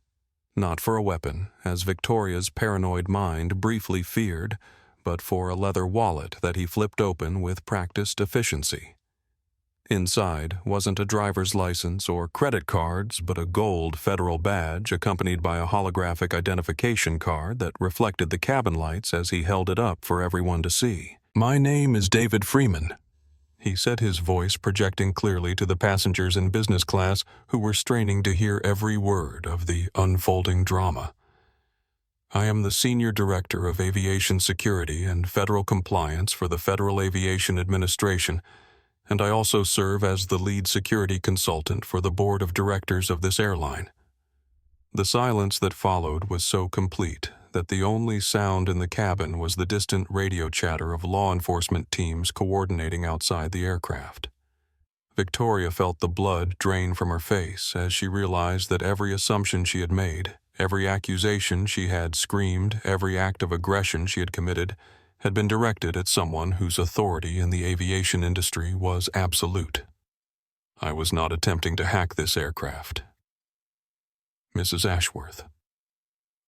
Speaker 1: not for a weapon, as Victoria's paranoid mind briefly feared, but for a leather wallet that he flipped open with practiced efficiency. Inside wasn't a driver's license or credit cards, but a gold federal badge accompanied by a holographic identification card that reflected the cabin lights as he held it up for everyone to see. "My name is David Freeman," he said, his voice projecting clearly to the passengers in business class who were straining to hear every word of the unfolding drama. "I am the Senior Director of Aviation Security and Federal Compliance for the Federal Aviation Administration, and I also serve as the lead security consultant for the board of directors of this airline." The silence that followed was so complete that the only sound in the cabin was the distant radio chatter of law enforcement teams coordinating outside the aircraft. Victoria felt the blood drain from her face as she realized that every assumption she had made, every accusation she had screamed, every act of aggression she had committed, had been directed at someone whose authority in the aviation industry was absolute. "I was not attempting to hack this aircraft. Mrs. Ashworth."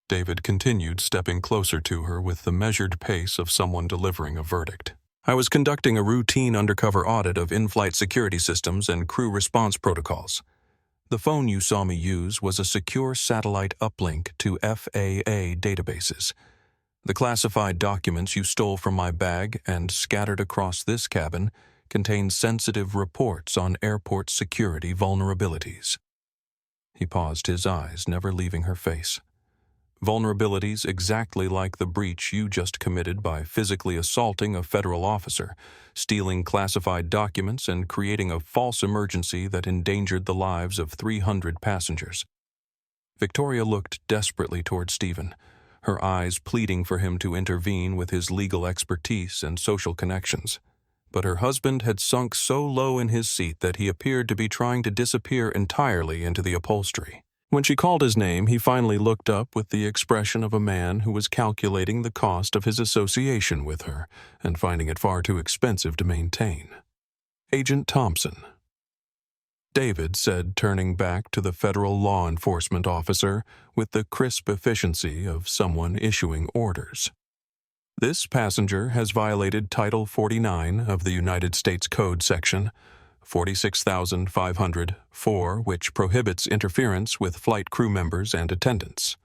Speaker 1: David continued, stepping closer to her with the measured pace of someone delivering a verdict. "I was conducting a routine undercover audit of in-flight security systems and crew response protocols. The phone you saw me use was a secure satellite uplink to FAA databases. The classified documents you stole from my bag and scattered across this cabin contain sensitive reports on airport security vulnerabilities." He paused, his eyes never leaving her face. Vulnerabilities exactly like the breach you just committed by physically assaulting a federal officer, stealing classified documents, and creating a false emergency that endangered the lives of 300 passengers. Victoria looked desperately toward Stephen, her eyes pleading for him to intervene with his legal expertise and social connections. But her husband had sunk so low in his seat that he appeared to be trying to disappear entirely into the upholstery. When she called his name, he finally looked up with the expression of a man who was calculating the cost of his association with her and finding it far too expensive to maintain. Agent Thompson. David said, turning back to the federal law enforcement officer with the crisp efficiency of someone issuing orders. This passenger has violated Title 49 of the United States Code Section 46,504, which prohibits interference with flight crew members and attendants.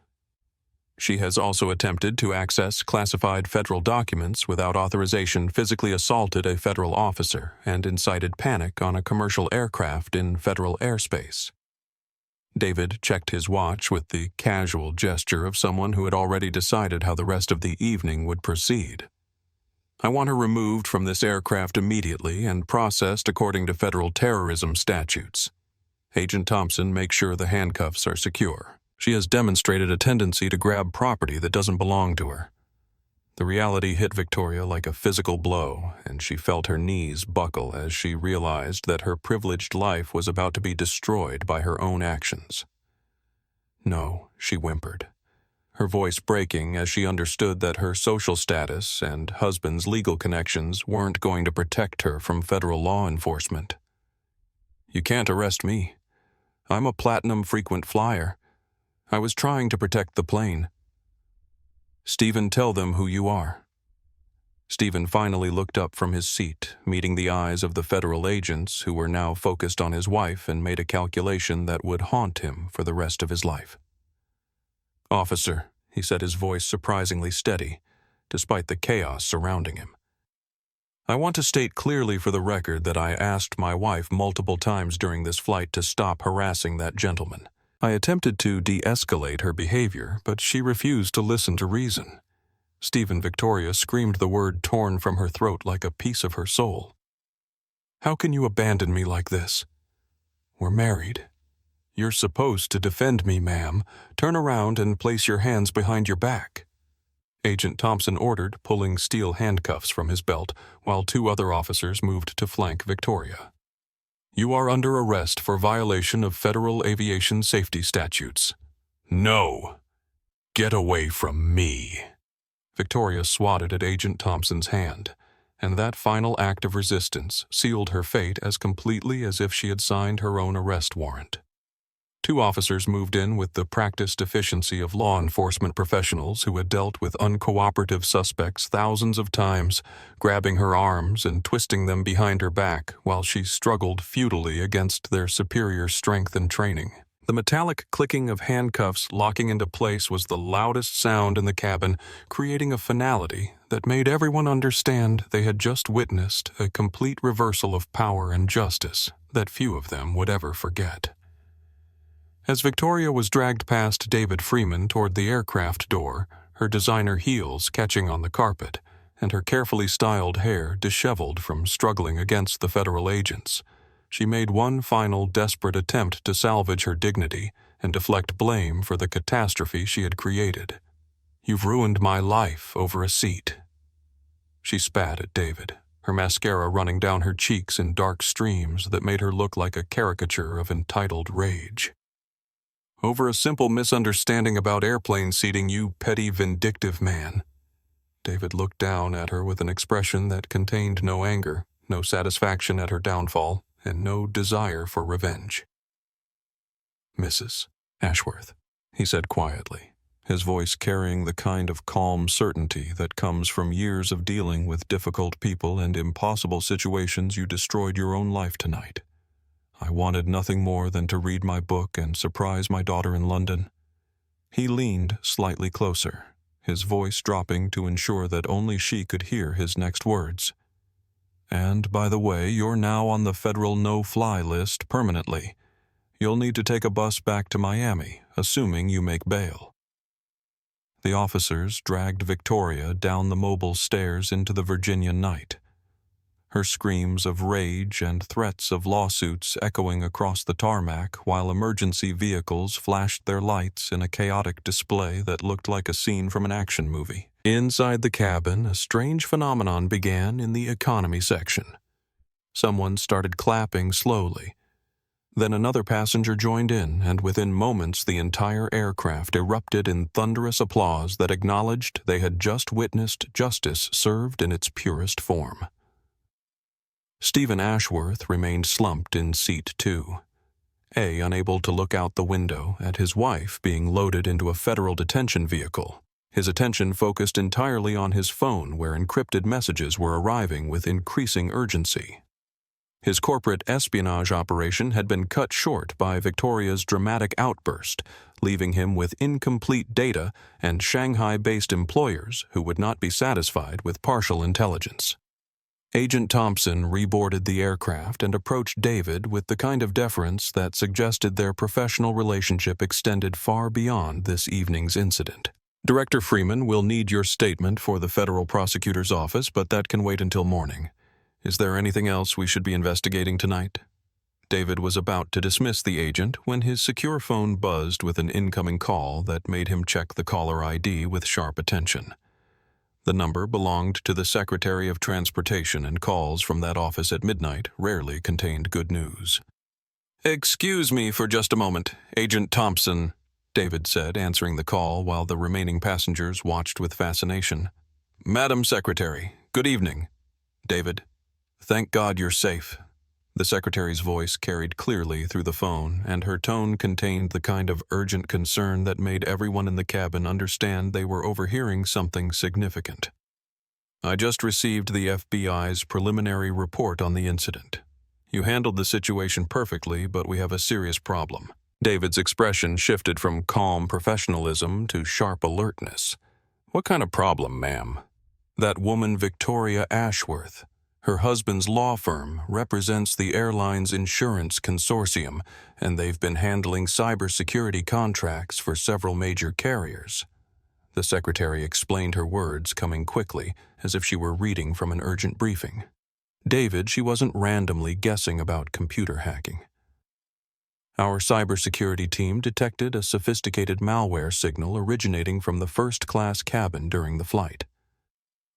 Speaker 1: She has also attempted to access classified federal documents without authorization, physically assaulted a federal officer, and incited panic on a commercial aircraft in federal airspace. David checked his watch with the casual gesture of someone who had already decided how the rest of the evening would proceed. I want her removed from this aircraft immediately and processed according to federal terrorism statutes. Agent Thompson, make sure the handcuffs are secure. She has demonstrated a tendency to grab property that doesn't belong to her. The reality hit Victoria like a physical blow, and she felt her knees buckle as she realized that her privileged life was about to be destroyed by her own actions. No, she whimpered, her voice breaking as she understood that her social status and husband's legal connections weren't going to protect her from federal law enforcement. You can't arrest me. I'm a platinum frequent flyer. I was trying to protect the plane. Stephen, tell them who you are. Stephen finally looked up from his seat, meeting the eyes of the federal agents who were now focused on his wife, and made a calculation that would haunt him for the rest of his life. Officer, he said, his voice surprisingly steady, despite the chaos surrounding him. I want to state clearly for the record that I asked my wife multiple times during this flight to stop harassing that gentleman. I attempted to de-escalate her behavior, but she refused to listen to reason. Stephen, Victoria screamed the word torn from her throat like a piece of her soul. How can you abandon me like this? We're married. You're supposed to defend me, ma'am. Turn around and place your hands behind your back. Agent Thompson ordered, pulling steel handcuffs from his belt, while two other officers moved to flank Victoria. You are under arrest for violation of federal aviation safety statutes. No! Get away from me! Victoria swatted at Agent Thompson's hand, and that final act of resistance sealed her fate as completely as if she had signed her own arrest warrant. Two officers moved in with the practiced efficiency of law enforcement professionals who had dealt with uncooperative suspects thousands of times, grabbing her arms and twisting them behind her back while she struggled futilely against their superior strength and training. The metallic clicking of handcuffs locking into place was the loudest sound in the cabin, creating a finality that made everyone understand they had just witnessed a complete reversal of power and justice that few of them would ever forget. As Victoria was dragged past David Freeman toward the aircraft door, her designer heels catching on the carpet, and her carefully styled hair disheveled from struggling against the federal agents, she made one final desperate attempt to salvage her dignity and deflect blame for the catastrophe she had created. You've ruined my life over a seat. She spat at David, her mascara running down her cheeks in dark streams that made her look like a caricature of entitled rage. Over a simple misunderstanding about airplane seating, you petty, vindictive man. David looked down at her with an expression that contained no anger, no satisfaction at her downfall, and no desire for revenge. Mrs. Ashworth, he said quietly, his voice carrying the kind of calm certainty that comes from years of dealing with difficult people and impossible situations. You destroyed your own life tonight. I wanted nothing more than to read my book and surprise my daughter in London. He leaned slightly closer, his voice dropping to ensure that only she could hear his next words. And, by the way, you're now on the federal no-fly list permanently. You'll need to take a bus back to Miami, assuming you make bail." The officers dragged Victoria down the mobile stairs into the Virginia night, her screams of rage and threats of lawsuits echoing across the tarmac while emergency vehicles flashed their lights in a chaotic display that looked like a scene from an action movie. Inside the cabin, a strange phenomenon began in the economy section. Someone started clapping slowly. Then another passenger joined in, and within moments the entire aircraft erupted in thunderous applause that acknowledged they had just witnessed justice served in its purest form. Stephen Ashworth remained slumped in seat 2, unable to look out the window at his wife being loaded into a federal detention vehicle. His attention focused entirely on his phone, where encrypted messages were arriving with increasing urgency. His corporate espionage operation had been cut short by Victoria's dramatic outburst, leaving him with incomplete data and Shanghai-based employers who would not be satisfied with partial intelligence. Agent Thompson reboarded the aircraft and approached David with the kind of deference that suggested their professional relationship extended far beyond this evening's incident. "Director Freeman will need your statement for the federal prosecutor's office, but that can wait until morning. Is there anything else we should be investigating tonight?" David was about to dismiss the agent when his secure phone buzzed with an incoming call that made him check the caller ID with sharp attention. The number belonged to the Secretary of Transportation, and calls from that office at midnight rarely contained good news. "Excuse me for just a moment, Agent Thompson," David said, answering the call while the remaining passengers watched with fascination. "Madam Secretary, good evening." "David, thank God you're safe." The secretary's voice carried clearly through the phone, and her tone contained the kind of urgent concern that made everyone in the cabin understand they were overhearing something significant. "I just received the FBI's preliminary report on the incident. You handled the situation perfectly, but we have a serious problem." David's expression shifted from calm professionalism to sharp alertness. "What kind of problem, ma'am?" "That woman Victoria Ashworth. Her husband's law firm represents the airline's insurance consortium, and they've been handling cybersecurity contracts for several major carriers." The secretary explained her words, coming quickly, as if she were reading from an urgent briefing. David, she wasn't randomly guessing about computer hacking. "Our cybersecurity team detected a sophisticated malware signal originating from the first-class cabin during the flight."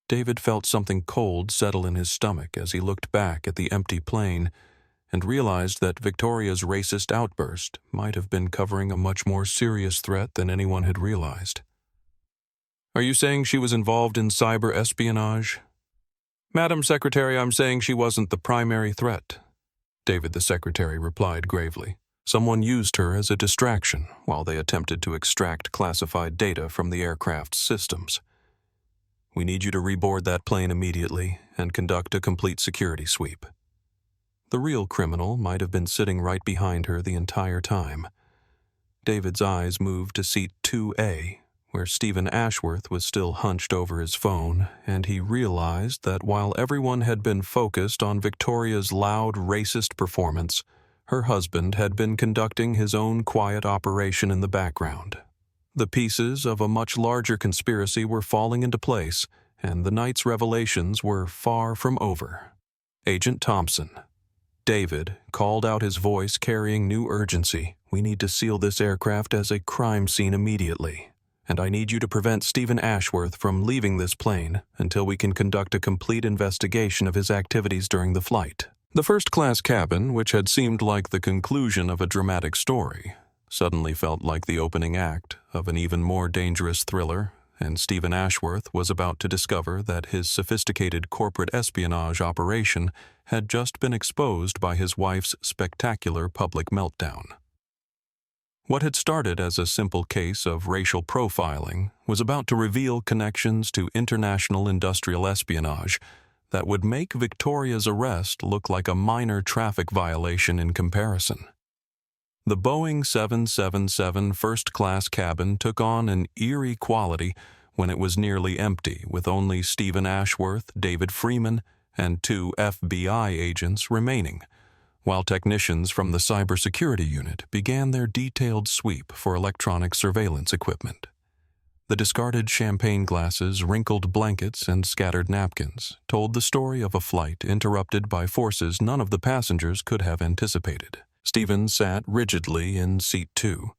Speaker 1: David felt something cold settle in his stomach as he looked back at the empty plane and realized that Victoria's racist outburst might have been covering a much more serious threat than anyone had realized. "Are you saying she was involved in cyber espionage?" "Madam Secretary, I'm saying she wasn't the primary threat," David the Secretary replied gravely. "Someone used her as a distraction while they attempted to extract classified data from the aircraft's systems. We need you to reboard that plane immediately and conduct a complete security sweep." The real criminal might have been sitting right behind her the entire time. David's eyes moved to seat 2A, where Stephen Ashworth was still hunched over his phone, and he realized that while everyone had been focused on Victoria's loud, racist performance, her husband had been conducting his own quiet operation in the background. The pieces of a much larger conspiracy were falling into place, and the night's revelations were far from over. "Agent Thompson." David called out, his voice carrying new urgency. "We need to seal this aircraft as a crime scene immediately, and I need you to prevent Stephen Ashworth from leaving this plane until we can conduct a complete investigation of his activities during the flight." The first-class cabin, which had seemed like the conclusion of a dramatic story, suddenly felt like the opening act of an even more dangerous thriller, and Stephen Ashworth was about to discover that his sophisticated corporate espionage operation had just been exposed by his wife's spectacular public meltdown. What had started as a simple case of racial profiling was about to reveal connections to international industrial espionage that would make Victoria's arrest look like a minor traffic violation in comparison. The Boeing 777 first-class cabin took on an eerie quality when it was nearly empty, with only Stephen Ashworth, David Freeman, and 2 FBI agents remaining, while technicians from the cybersecurity unit began their detailed sweep for electronic surveillance equipment. The discarded champagne glasses, wrinkled blankets, and scattered napkins told the story of a flight interrupted by forces none of the passengers could have anticipated. Stephen sat rigidly in seat 2.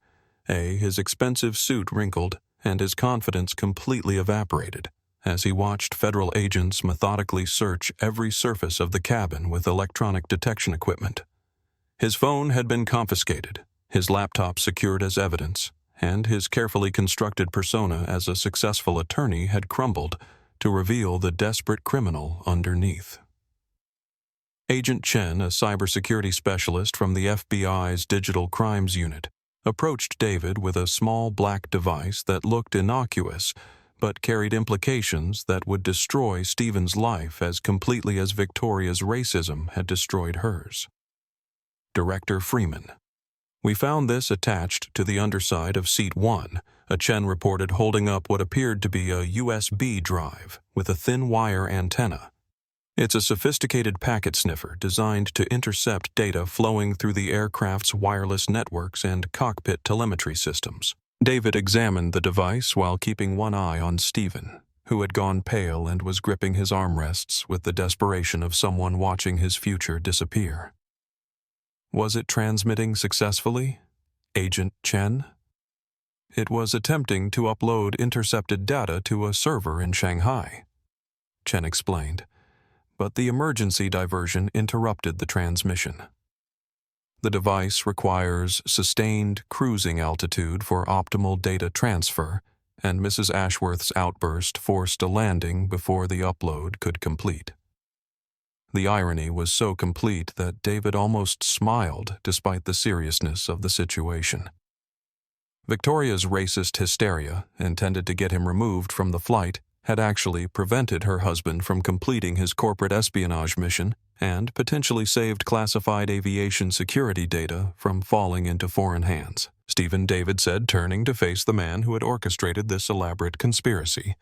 Speaker 1: His expensive suit wrinkled, and his confidence completely evaporated as he watched federal agents methodically search every surface of the cabin with electronic detection equipment. His phone had been confiscated, his laptop secured as evidence, and his carefully constructed persona as a successful attorney had crumbled to reveal the desperate criminal underneath. Agent Chen, a cybersecurity specialist from the FBI's Digital Crimes Unit, approached David with a small black device that looked innocuous but carried implications that would destroy Stephen's life as completely as Victoria's racism had destroyed hers. Director Freeman. We found this attached to the underside of seat 1, a Chen reported holding up what appeared to be a USB drive with a thin wire antenna. It's a sophisticated packet sniffer designed to intercept data flowing through the aircraft's wireless networks and cockpit telemetry systems. David examined the device while keeping one eye on Stephen, who had gone pale and was gripping his armrests with the desperation of someone watching his future disappear. Was it transmitting successfully? Agent Chen? It was attempting to upload intercepted data to a server in Shanghai, Chen explained, but the emergency diversion interrupted the transmission. The device requires sustained cruising altitude for optimal data transfer, and Mrs. Ashworth's outburst forced a landing before the upload could complete. The irony was so complete that David almost smiled despite the seriousness of the situation. Victoria's racist hysteria, intended to get him removed from the flight, had actually prevented her husband from completing his corporate espionage mission and potentially saved classified aviation security data from falling into foreign hands, Stephen David said, turning to face the man who had orchestrated this elaborate conspiracy.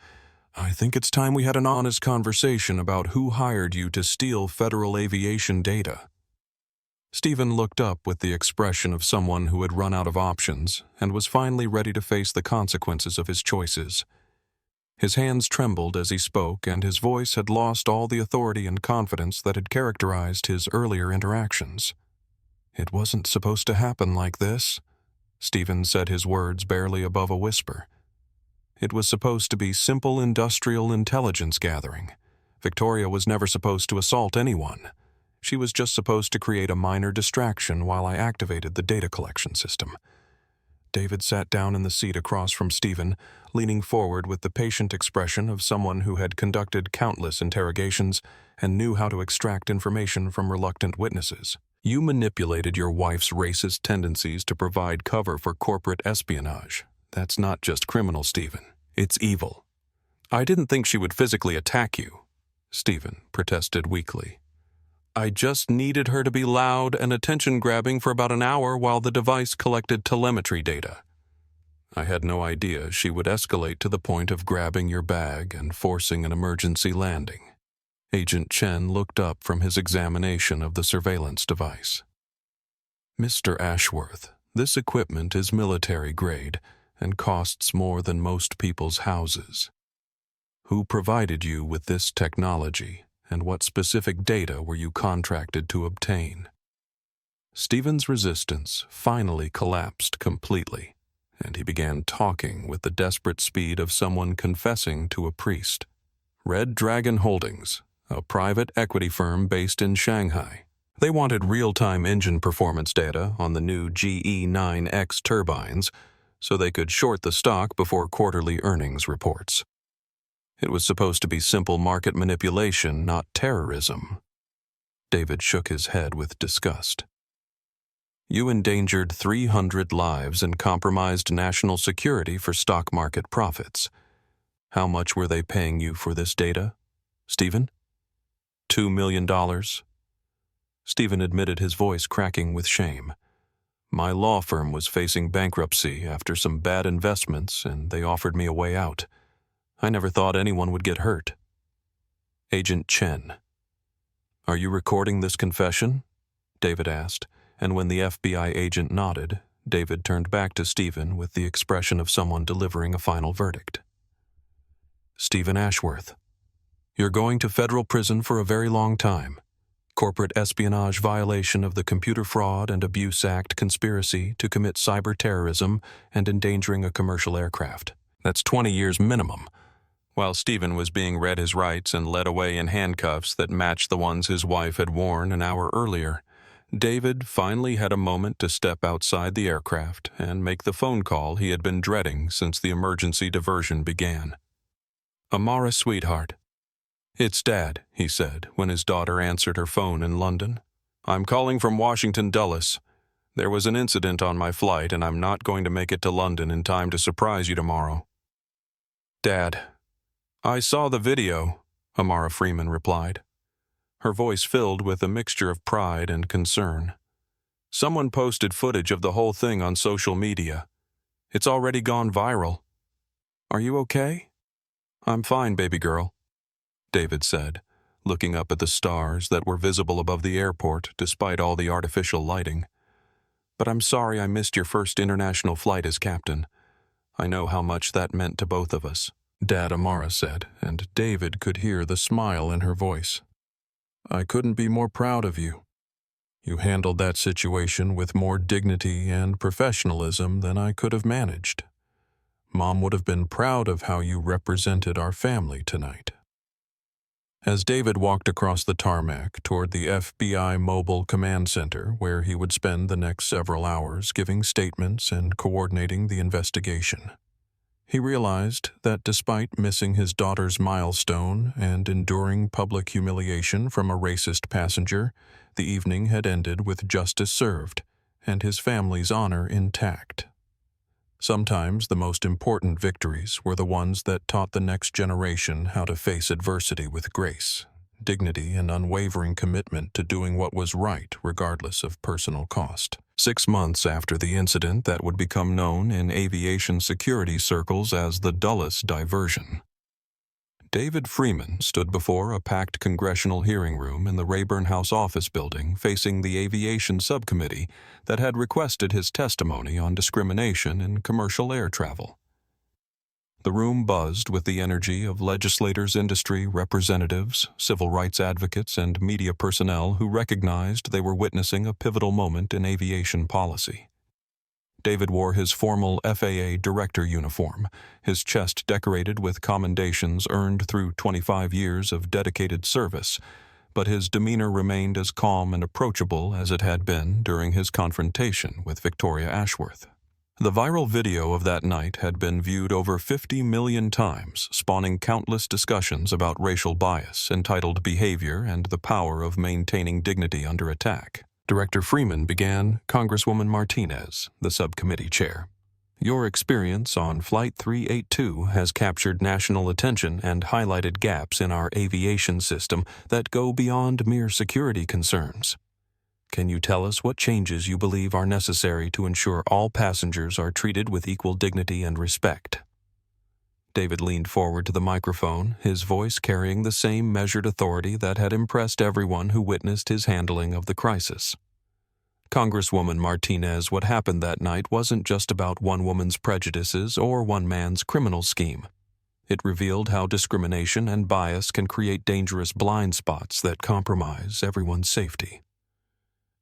Speaker 1: I think it's time we had an honest conversation about who hired you to steal federal aviation data. Stephen looked up with the expression of someone who had run out of options and was finally ready to face the consequences of his choices. His hands trembled as he spoke, and his voice had lost all the authority and confidence that had characterized his earlier interactions. It wasn't supposed to happen like this, Stephen said, his words barely above a whisper. It was supposed to be simple industrial intelligence gathering. Victoria was never supposed to assault anyone. She was just supposed to create a minor distraction while I activated the data collection system. David sat down in the seat across from Stephen, leaning forward with the patient expression of someone who had conducted countless interrogations and knew how to extract information from reluctant witnesses. You manipulated your wife's racist tendencies to provide cover for corporate espionage. That's not just criminal, Stephen. It's evil. I didn't think she would physically attack you, Stephen protested weakly. I just needed her to be loud and attention-grabbing for about an hour while the device collected telemetry data. I had no idea she would escalate to the point of grabbing your bag and forcing an emergency landing. Agent Chen looked up from his examination of the surveillance device. Mr. Ashworth, this equipment is military grade and costs more than most people's houses. Who provided you with this technology? And what specific data were you contracted to obtain? Stephen's resistance finally collapsed completely, and he began talking with the desperate speed of someone confessing to a priest. Red Dragon Holdings, a private equity firm based in Shanghai. They wanted real-time engine performance data on the new GE9X turbines so they could short the stock before quarterly earnings reports. It was supposed to be simple market manipulation, not terrorism. David shook his head with disgust. You endangered 300 lives and compromised national security for stock market profits. How much were they paying you for this data, Stephen? $2 million? Stephen admitted, his voice cracking with shame. My law firm was facing bankruptcy after some bad investments, and they offered me a way out. I never thought anyone would get hurt. Agent Chen. Are you recording this confession? David asked, and when the FBI agent nodded, David turned back to Stephen with the expression of someone delivering a final verdict. Stephen Ashworth, you're going to federal prison for a very long time. Corporate espionage violation of the Computer Fraud and Abuse Act conspiracy to commit cyber terrorism and endangering a commercial aircraft. That's 20 years minimum. While Stephen was being read his rights and led away in handcuffs that matched the ones his wife had worn an hour earlier, David finally had a moment to step outside the aircraft and make the phone call he had been dreading since the emergency diversion began. Amara, sweetheart. It's Dad, he said when his daughter answered her phone in London. I'm calling from Washington Dulles. There was an incident on my flight and I'm not going to make it to London in time to surprise you tomorrow. Dad, I saw the video, Amara Freeman replied, her voice filled with a mixture of pride and concern. Someone posted footage of the whole thing on social media. It's already gone viral. Are you okay? I'm fine, baby girl, David said, looking up at the stars that were visible above the airport despite all the artificial lighting. But I'm sorry I missed your first international flight as captain. I know how much that meant to both of us, Dad, Amara said, and David could hear the smile in her voice. I couldn't be more proud of you. You handled that situation with more dignity and professionalism than I could have managed. Mom would have been proud of how you represented our family tonight. As David walked across the tarmac toward the FBI Mobile Command Center, where he would spend the next several hours giving statements and coordinating the investigation, he realized that despite missing his daughter's milestone and enduring public humiliation from a racist passenger, the evening had ended with justice served and his family's honor intact. Sometimes the most important victories were the ones that taught the next generation how to face adversity with grace, dignity, and unwavering commitment to doing what was right regardless of personal cost. 6 months after the incident that would become known in aviation security circles as the Dulles diversion, David Freeman stood before a packed congressional hearing room in the Rayburn House office building facing the aviation subcommittee that had requested his testimony on discrimination in commercial air travel. The room buzzed with the energy of legislators, industry representatives, civil rights advocates, and media personnel who recognized they were witnessing a pivotal moment in aviation policy. David wore his formal FAA Director uniform, his chest decorated with commendations earned through 25 years of dedicated service, but his demeanor remained as calm and approachable as it had been during his confrontation with Victoria Ashworth. The viral video of that night had been viewed over 50 million times, spawning countless discussions about racial bias, entitled behavior, and the power of maintaining dignity under attack. Director Freeman began, Congresswoman Martinez, the subcommittee chair. Your experience on Flight 382 has captured national attention and highlighted gaps in our aviation system that go beyond mere security concerns. Can you tell us what changes you believe are necessary to ensure all passengers are treated with equal dignity and respect? David leaned forward to the microphone, his voice carrying the same measured authority that had impressed everyone who witnessed his handling of the crisis. Congresswoman Martinez, what happened that night wasn't just about one woman's prejudices or one man's criminal scheme. It revealed how discrimination and bias can create dangerous blind spots that compromise everyone's safety.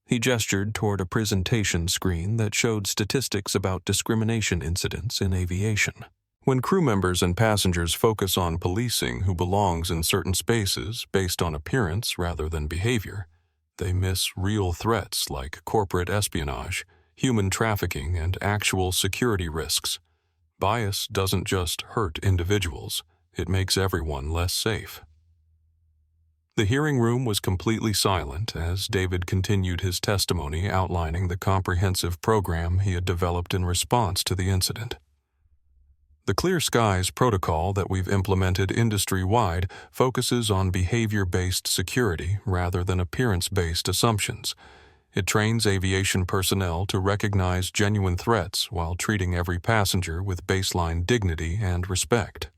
Speaker 1: He gestured toward a presentation screen that showed statistics about discrimination incidents in aviation. When crew members and passengers focus on policing who belongs in certain spaces based on appearance rather than behavior, they miss real threats like corporate espionage, human trafficking, and actual security risks. Bias doesn't just hurt individuals, it makes everyone less safe. The hearing room was completely silent as David continued his testimony outlining the comprehensive program he had developed in response to the incident. The Clear Skies protocol that we've implemented industry-wide focuses on behavior-based security rather than appearance-based assumptions. It trains aviation personnel to recognize genuine threats while treating every passenger with baseline dignity and respect.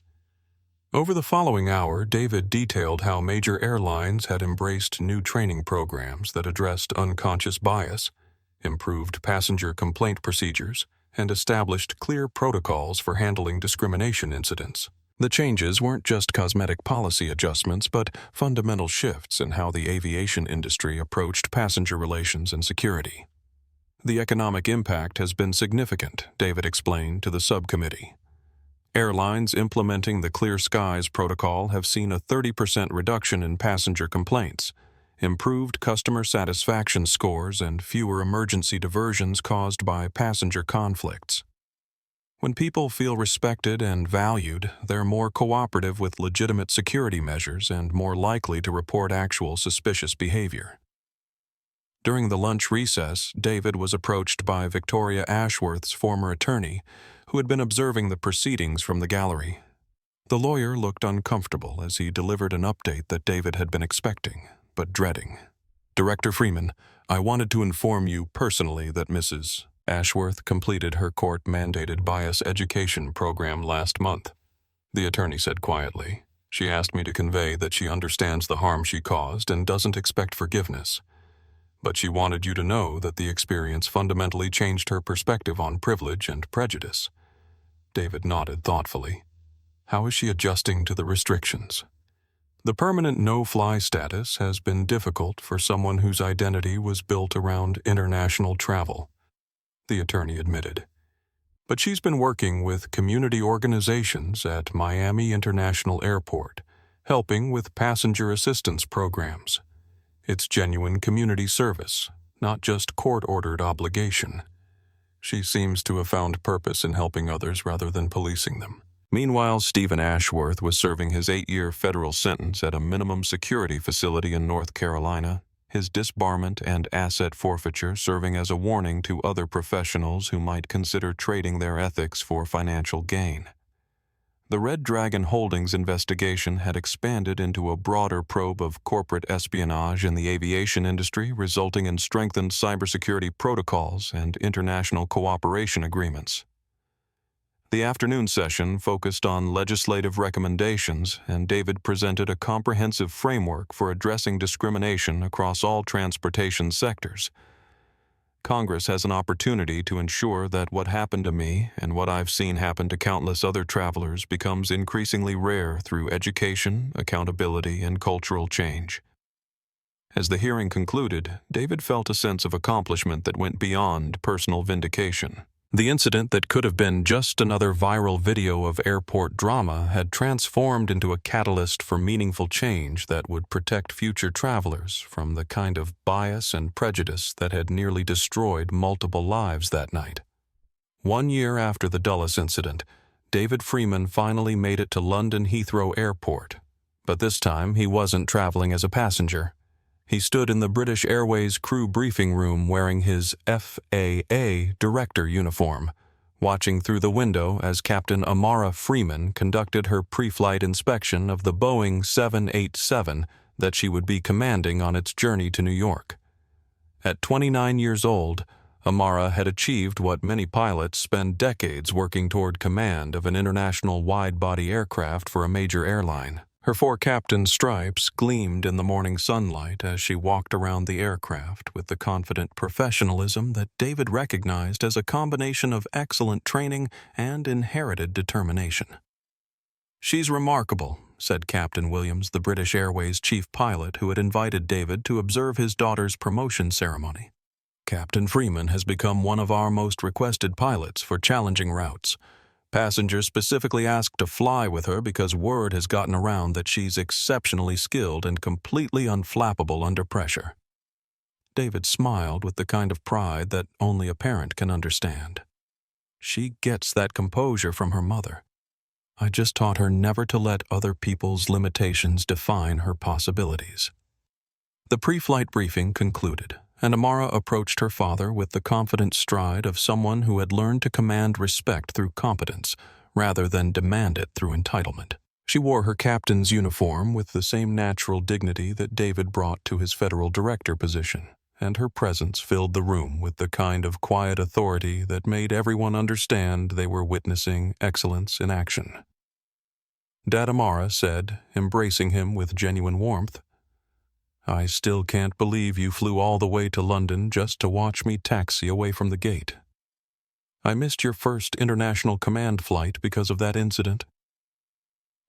Speaker 1: Over the following hour, David detailed how major airlines had embraced new training programs that addressed unconscious bias, improved passenger complaint procedures, and established clear protocols for handling discrimination incidents. The changes weren't just cosmetic policy adjustments, but fundamental shifts in how the aviation industry approached passenger relations and security. The economic impact has been significant, David explained to the subcommittee. Airlines implementing the Clear Skies protocol have seen a 30% reduction in passenger complaints, improved customer satisfaction scores, and fewer emergency diversions caused by passenger conflicts. When people feel respected and valued, they're more cooperative with legitimate security measures and more likely to report actual suspicious behavior. During the lunch recess, David was approached by Victoria Ashworth's former attorney, who had been observing the proceedings from the gallery. The lawyer looked uncomfortable as he delivered an update that David had been expecting, but dreading. "Director Freeman, I wanted to inform you personally that Mrs. Ashworth completed her court-mandated bias education program last month," the attorney said quietly. "She asked me to convey that she understands the harm she caused and doesn't expect forgiveness. But she wanted you to know that the experience fundamentally changed her perspective on privilege and prejudice." David nodded thoughtfully. "How is she adjusting to the restrictions?" "The permanent no-fly status has been difficult for someone whose identity was built around international travel," the attorney admitted. "But she's been working with community organizations at Miami International Airport, helping with passenger assistance programs. It's genuine community service, not just court-ordered obligation. She seems to have found purpose in helping others rather than policing them." Meanwhile, Stephen Ashworth was serving his 8-year federal sentence at a minimum security facility in North Carolina, his disbarment and asset forfeiture serving as a warning to other professionals who might consider trading their ethics for financial gain. The Red Dragon Holdings investigation had expanded into a broader probe of corporate espionage in the aviation industry, resulting in strengthened cybersecurity protocols and international cooperation agreements. The afternoon session focused on legislative recommendations, and David presented a comprehensive framework for addressing discrimination across all transportation sectors. "Congress has an opportunity to ensure that what happened to me and what I've seen happen to countless other travelers becomes increasingly rare through education, accountability, and cultural change." As the hearing concluded, David felt a sense of accomplishment that went beyond personal vindication. The incident that could have been just another viral video of airport drama had transformed into a catalyst for meaningful change that would protect future travelers from the kind of bias and prejudice that had nearly destroyed multiple lives that night. 1 year after the Dulles incident, David Freeman finally made it to London Heathrow Airport, but this time he wasn't traveling as a passenger. He stood in the British Airways crew briefing room wearing his FAA Director uniform, watching through the window as Captain Amara Freeman conducted her pre-flight inspection of the Boeing 787 that she would be commanding on its journey to New York. At 29 years old, Amara had achieved what many pilots spend decades working toward: command of an international wide-body aircraft for a major airline. Her 4 captain stripes gleamed in the morning sunlight as she walked around the aircraft with the confident professionalism that David recognized as a combination of excellent training and inherited determination. "She's remarkable," said Captain Williams, the British Airways chief pilot who had invited David to observe his daughter's promotion ceremony. "Captain Freeman has become one of our most requested pilots for challenging routes. Passengers specifically ask to fly with her because word has gotten around that she's exceptionally skilled and completely unflappable under pressure." David smiled with the kind of pride that only a parent can understand. "She gets that composure from her mother. I just taught her never to let other people's limitations define her possibilities." The pre-flight briefing concluded, and Amara approached her father with the confident stride of someone who had learned to command respect through competence rather than demand it through entitlement. She wore her captain's uniform with the same natural dignity that David brought to his federal director position, and her presence filled the room with the kind of quiet authority that made everyone understand they were witnessing excellence in action. Dad Amara said, embracing him with genuine warmth. I still can't believe you flew all the way to London just to watch me taxi away from the gate. I missed your first international command flight because of that incident.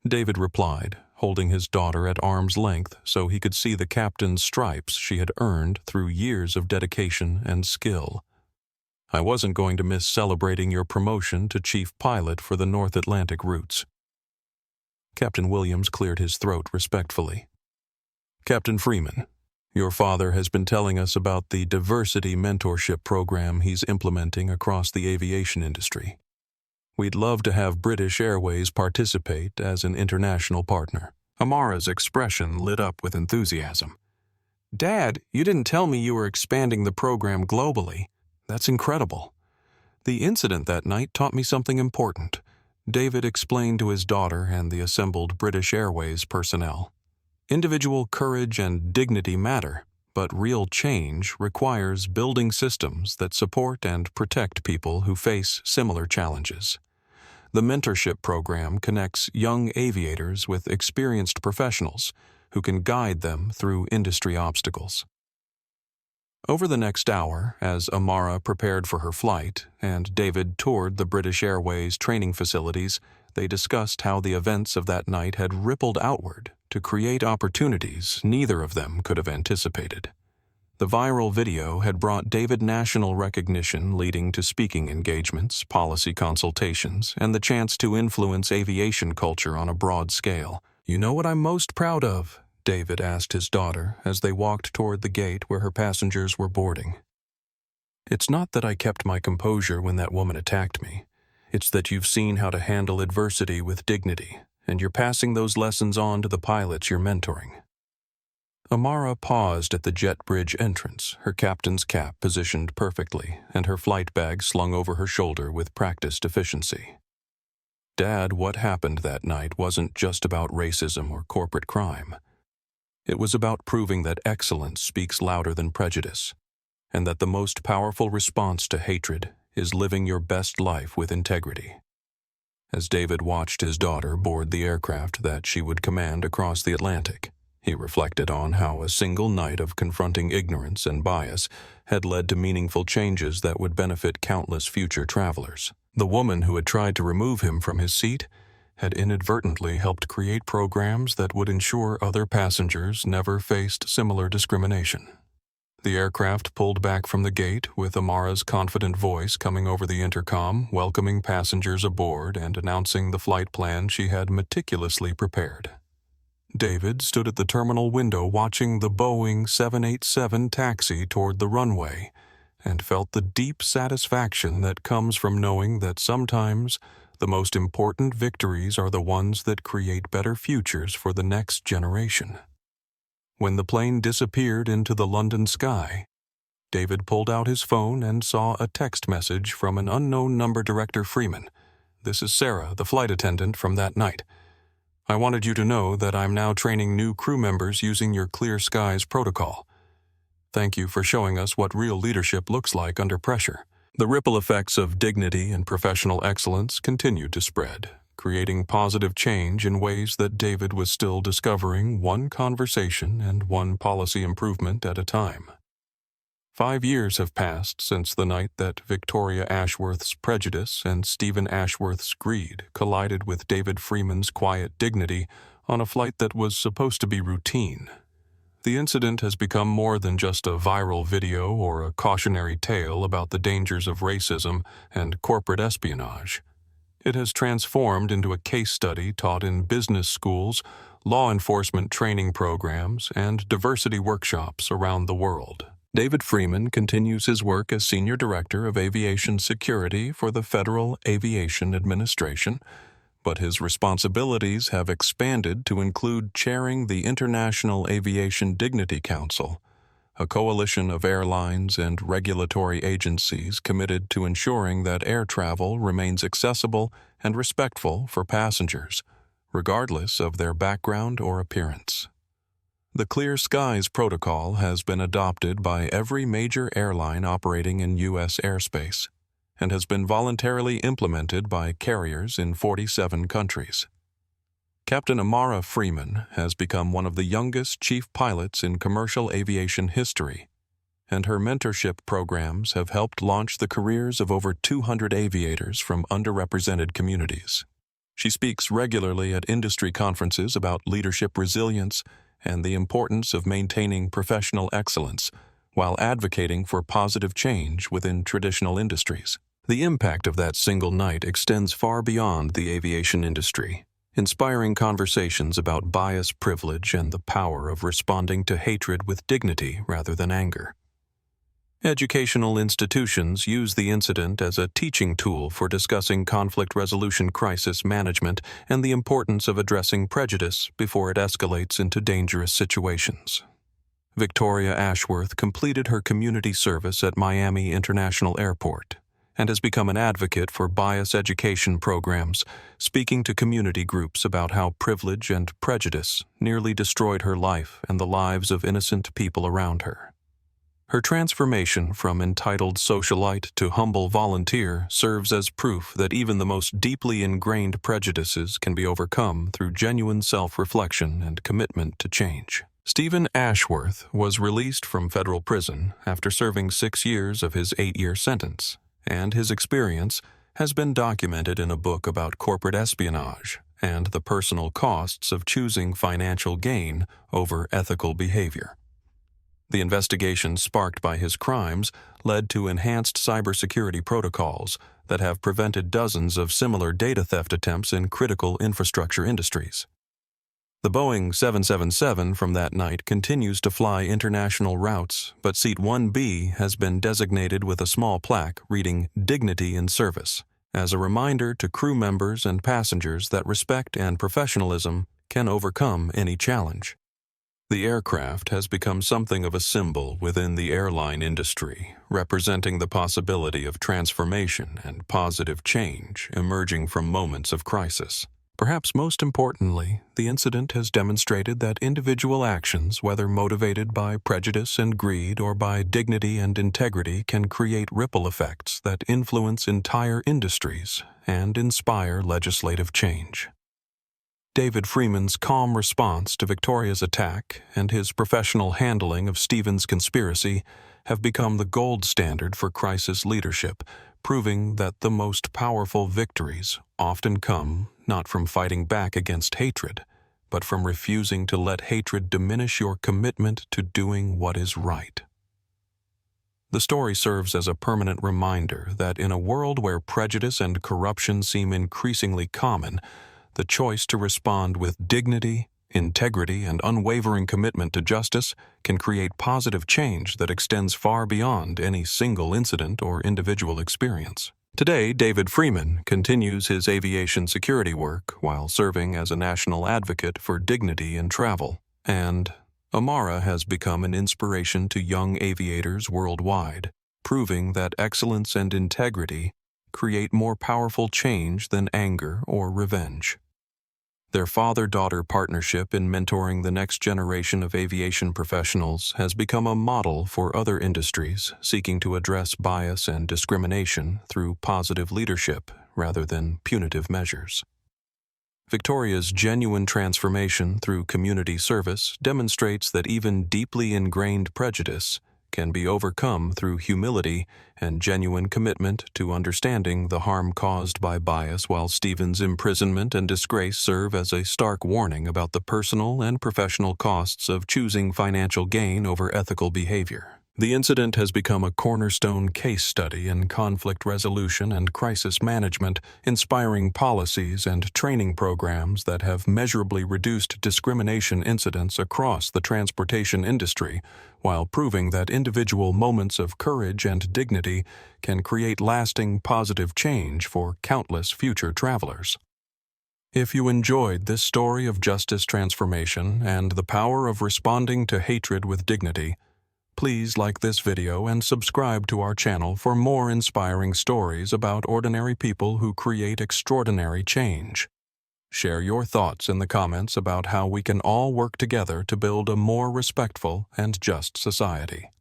Speaker 1: David replied, holding his daughter at arm's length so he could see the captain's stripes she had earned through years of dedication and skill. I wasn't going to miss celebrating your promotion to chief pilot for the North Atlantic routes. Captain Williams cleared his throat respectfully. Captain Freeman, your father has been telling us about the diversity mentorship program he's implementing across the aviation industry. We'd love to have British Airways participate as an international partner. Amara's expression lit up with enthusiasm. Dad, you didn't tell me you were expanding the program globally. That's incredible. The incident that night taught me something important, David explained to his daughter and the assembled British Airways personnel. Individual courage and dignity matter, but real change requires building systems that support and protect people who face similar challenges. The mentorship program connects young aviators with experienced professionals who can guide them through industry obstacles. Over the next hour, as Amara prepared for her flight and David toured the British Airways training facilities, they discussed how the events of that night had rippled outward to create opportunities neither of them could have anticipated. The viral video had brought David national recognition, leading to speaking engagements, policy consultations, and the chance to influence aviation culture on a broad scale. You know what I'm most proud of? David asked his daughter as they walked toward the gate where her passengers were boarding. It's not that I kept my composure when that woman attacked me. It's that you've seen how to handle adversity with dignity, and you're passing those lessons on to the pilots you're mentoring. Amara paused at the jet bridge entrance, her captain's cap positioned perfectly and her flight bag slung over her shoulder with practiced efficiency. Dad, what happened that night wasn't just about racism or corporate crime. It was about proving that excellence speaks louder than prejudice, and that the most powerful response to hatred is living your best life with integrity. As David watched his daughter board the aircraft that she would command across the Atlantic, he reflected on how a single night of confronting ignorance and bias had led to meaningful changes that would benefit countless future travelers. The woman who had tried to remove him from his seat had inadvertently helped create programs that would ensure other passengers never faced similar discrimination. The aircraft pulled back from the gate, with Amara's confident voice coming over the intercom, welcoming passengers aboard and announcing the flight plan she had meticulously prepared. David stood at the terminal window watching the Boeing 787 taxi toward the runway and felt the deep satisfaction that comes from knowing that sometimes the most important victories are the ones that create better futures for the next generation. When the plane disappeared into the London sky, David pulled out his phone and saw a text message from an unknown number. Director Freeman, this is Sarah, the flight attendant from that night. I wanted you to know that I'm now training new crew members using your Clear Skies protocol. Thank you for showing us what real leadership looks like under pressure. The ripple effects of dignity and professional excellence continued to spread, creating positive change in ways that David was still discovering, one conversation and one policy improvement at a time. 5 years have passed since the night that Victoria Ashworth's prejudice and Stephen Ashworth's greed collided with David Freeman's quiet dignity on a flight that was supposed to be routine. The incident has become more than just a viral video or a cautionary tale about the dangers of racism and corporate espionage. It has transformed into a case study taught in business schools, law enforcement training programs, and diversity workshops around the world. David Freeman continues his work as Senior Director of Aviation Security for the Federal Aviation Administration, but his responsibilities have expanded to include chairing the International Aviation Dignity Council, a coalition of airlines and regulatory agencies committed to ensuring that air travel remains accessible and respectful for passengers, regardless of their background or appearance. The Clear Skies protocol has been adopted by every major airline operating in U.S. airspace and has been voluntarily implemented by carriers in 47 countries. Captain Amara Freeman has become one of the youngest chief pilots in commercial aviation history, and her mentorship programs have helped launch the careers of over 200 aviators from underrepresented communities. She speaks regularly at industry conferences about leadership resilience and the importance of maintaining professional excellence while advocating for positive change within traditional industries. The impact of that single night extends far beyond the aviation industry, inspiring conversations about bias, privilege, and the power of responding to hatred with dignity rather than anger. Educational institutions use the incident as a teaching tool for discussing conflict resolution, crisis management, and the importance of addressing prejudice before it escalates into dangerous situations. Victoria Ashworth completed her community service at Miami International Airport and has become an advocate for bias education programs, speaking to community groups about how privilege and prejudice nearly destroyed her life and the lives of innocent people around her. Her transformation from entitled socialite to humble volunteer serves as proof that even the most deeply ingrained prejudices can be overcome through genuine self-reflection and commitment to change. Stephen Ashworth was released from federal prison after serving 6 years of his 8-year sentence, and his experience has been documented in a book about corporate espionage and the personal costs of choosing financial gain over ethical behavior. The investigation sparked by his crimes led to enhanced cybersecurity protocols that have prevented dozens of similar data theft attempts in critical infrastructure industries. The Boeing 777 from that night continues to fly international routes, but Seat 1B has been designated with a small plaque reading "Dignity in Service" as a reminder to crew members and passengers that respect and professionalism can overcome any challenge. The aircraft has become something of a symbol within the airline industry, representing the possibility of transformation and positive change emerging from moments of crisis. Perhaps most importantly, the incident has demonstrated that individual actions, whether motivated by prejudice and greed or by dignity and integrity, can create ripple effects that influence entire industries and inspire legislative change. David Freeman's calm response to Victoria's attack and his professional handling of Stephen's conspiracy have become the gold standard for crisis leadership, proving that the most powerful victories often come not from fighting back against hatred, but from refusing to let hatred diminish your commitment to doing what is right. The story serves as a permanent reminder that in a world where prejudice and corruption seem increasingly common, the choice to respond with dignity, integrity, and unwavering commitment to justice can create positive change that extends far beyond any single incident or individual experience. Today, David Freeman continues his aviation security work while serving as a national advocate for dignity in travel, and Amara has become an inspiration to young aviators worldwide, proving that excellence and integrity create more powerful change than anger or revenge. Their father-daughter partnership in mentoring the next generation of aviation professionals has become a model for other industries seeking to address bias and discrimination through positive leadership rather than punitive measures. Victoria's genuine transformation through community service demonstrates that even deeply ingrained prejudice can be overcome through humility and genuine commitment to understanding the harm caused by bias, while Stephen's imprisonment and disgrace serve as a stark warning about the personal and professional costs of choosing financial gain over ethical behavior. The incident has become a cornerstone case study in conflict resolution and crisis management, inspiring policies and training programs that have measurably reduced discrimination incidents across the transportation industry, while proving that individual moments of courage and dignity can create lasting positive change for countless future travelers. If you enjoyed this story of justice transformation and the power of responding to hatred with dignity, please like this video and subscribe to our channel for more inspiring stories about ordinary people who create extraordinary change. Share your thoughts in the comments about how we can all work together to build a more respectful and just society.